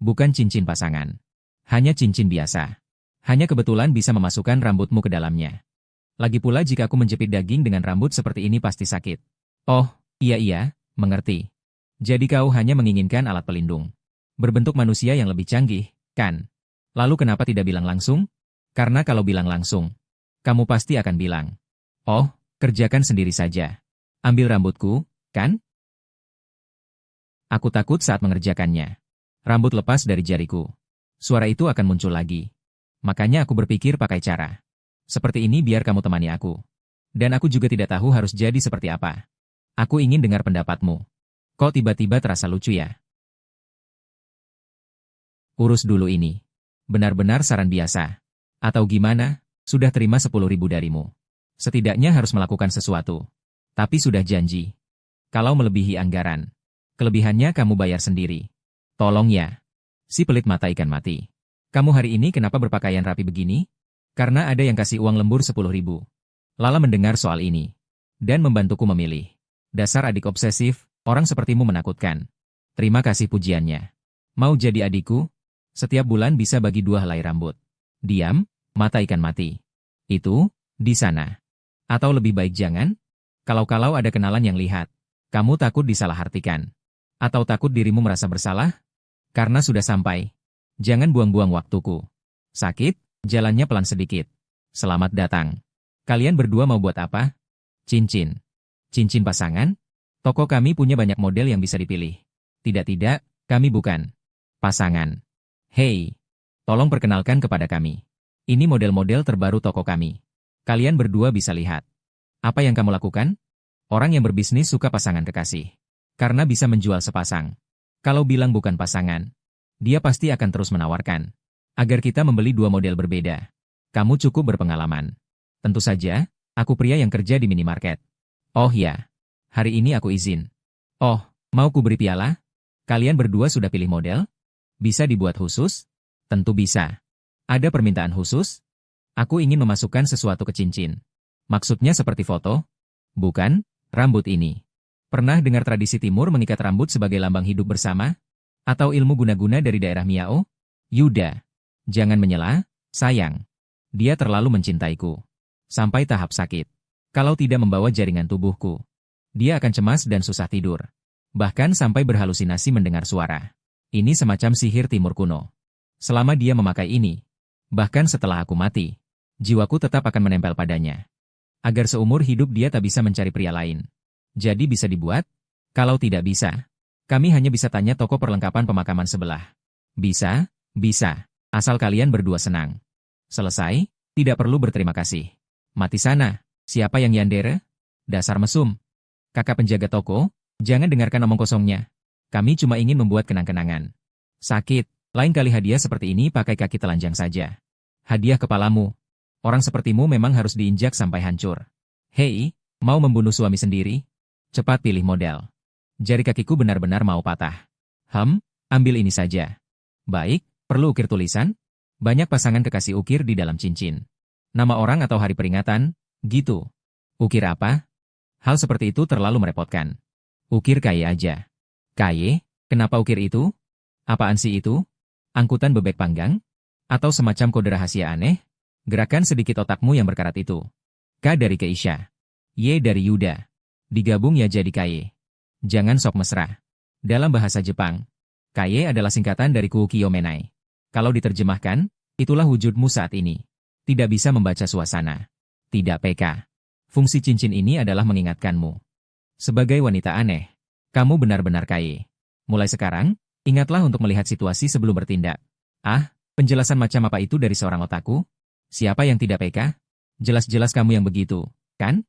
Bukan cincin pasangan. Hanya cincin biasa. Hanya kebetulan bisa memasukkan rambutmu ke dalamnya. Lagi pula jika aku menjepit daging dengan rambut seperti ini pasti sakit. Oh, iya, mengerti. Jadi kau hanya menginginkan alat pelindung. Berbentuk manusia yang lebih canggih, kan? Lalu kenapa tidak bilang langsung? Karena kalau bilang langsung, kamu pasti akan bilang, oh, kerjakan sendiri saja. Ambil rambutku, kan? Aku takut saat mengerjakannya. Rambut lepas dari jariku. Suara itu akan muncul lagi. Makanya aku berpikir pakai cara seperti ini biar kamu temani aku. Dan aku juga tidak tahu harus jadi seperti apa. Aku ingin dengar pendapatmu. Kok tiba-tiba terasa lucu ya? Urus dulu ini. Benar-benar saran biasa. Atau gimana? Sudah terima 10.000 darimu. Setidaknya harus melakukan sesuatu. Tapi sudah janji. Kalau melebihi anggaran, kelebihannya kamu bayar sendiri. Tolong ya. Si pelit mata ikan mati. Kamu hari ini kenapa berpakaian rapi begini? Karena ada yang kasih uang lembur 10.000. Lala mendengar soal ini. Dan membantuku memilih. Dasar adik obsesif, orang sepertimu menakutkan. Terima kasih pujiannya. Mau jadi adikku? Setiap bulan bisa bagi 2 helai rambut. Diam, mata ikan mati. Itu, di sana. Atau lebih baik jangan? Kalau-kalau ada kenalan yang lihat, kamu takut disalahartikan. Atau takut dirimu merasa bersalah? Karena sudah sampai. Jangan buang-buang waktuku. Sakit? Jalannya pelan sedikit. Selamat datang. Kalian berdua mau buat apa? Cincin. Cincin pasangan? Toko kami punya banyak model yang bisa dipilih. Tidak, kami bukan pasangan. Hei, tolong perkenalkan kepada kami. Ini model-model terbaru toko kami. Kalian berdua bisa lihat. Apa yang kamu lakukan? Orang yang berbisnis suka pasangan kekasih. Karena bisa menjual sepasang. Kalau bilang bukan pasangan, dia pasti akan terus menawarkan. Agar kita membeli 2 model berbeda. Kamu cukup berpengalaman. Tentu saja, aku pria yang kerja di minimarket. Oh ya, hari ini aku izin. Oh, mau ku beri piala? Kalian berdua sudah pilih model? Bisa dibuat khusus? Tentu bisa. Ada permintaan khusus? Aku ingin memasukkan sesuatu ke cincin. Maksudnya seperti foto? Bukan, rambut ini. Pernah dengar tradisi timur mengikat rambut sebagai lambang hidup bersama? Atau ilmu guna-guna dari daerah Miao? Yuda. Jangan menyela, sayang. Dia terlalu mencintaiku. Sampai tahap sakit. Kalau tidak membawa jaringan tubuhku, dia akan cemas dan susah tidur. Bahkan sampai berhalusinasi mendengar suara. Ini semacam sihir timur kuno. Selama dia memakai ini, bahkan setelah aku mati, jiwaku tetap akan menempel padanya. Agar seumur hidup dia tak bisa mencari pria lain. Jadi bisa dibuat? Kalau tidak bisa, kami hanya bisa tanya toko perlengkapan pemakaman sebelah. Bisa? Bisa. Asal kalian berdua senang. Selesai, tidak perlu berterima kasih. Mati sana, siapa yang yandere? Dasar mesum. Kakak penjaga toko, jangan dengarkan omong kosongnya. Kami cuma ingin membuat kenang-kenangan. Sakit, lain kali hadiah seperti ini pakai kaki telanjang saja. Hadiah kepalamu. Orang sepertimu memang harus diinjak sampai hancur. Hei, mau membunuh suami sendiri? Cepat pilih model. Jari kakiku benar-benar mau patah. Ambil ini saja. Baik, perlu ukir tulisan? Banyak pasangan kekasih ukir di dalam cincin. Nama orang atau hari peringatan, gitu. Ukir apa? Hal seperti itu terlalu merepotkan. Ukir KY aja. KY? Kenapa ukir itu? Apaan sih itu? Angkutan bebek panggang? Atau semacam kode rahasia aneh? Gerakan sedikit otakmu yang berkarat itu. K dari Keisha. Y dari Yuda. Digabung ya jadi KY. Jangan sok mesra. Dalam bahasa Jepang, KY adalah singkatan dari Kuukiyo Menai. Kalau diterjemahkan, itulah wujudmu saat ini. Tidak bisa membaca suasana. Tidak PK. Fungsi cincin ini adalah mengingatkanmu. Sebagai wanita aneh, kamu benar-benar KY. Mulai sekarang, ingatlah untuk melihat situasi sebelum bertindak. Penjelasan macam apa itu dari seorang otaku? Siapa yang tidak PK? Jelas-jelas kamu yang begitu, kan?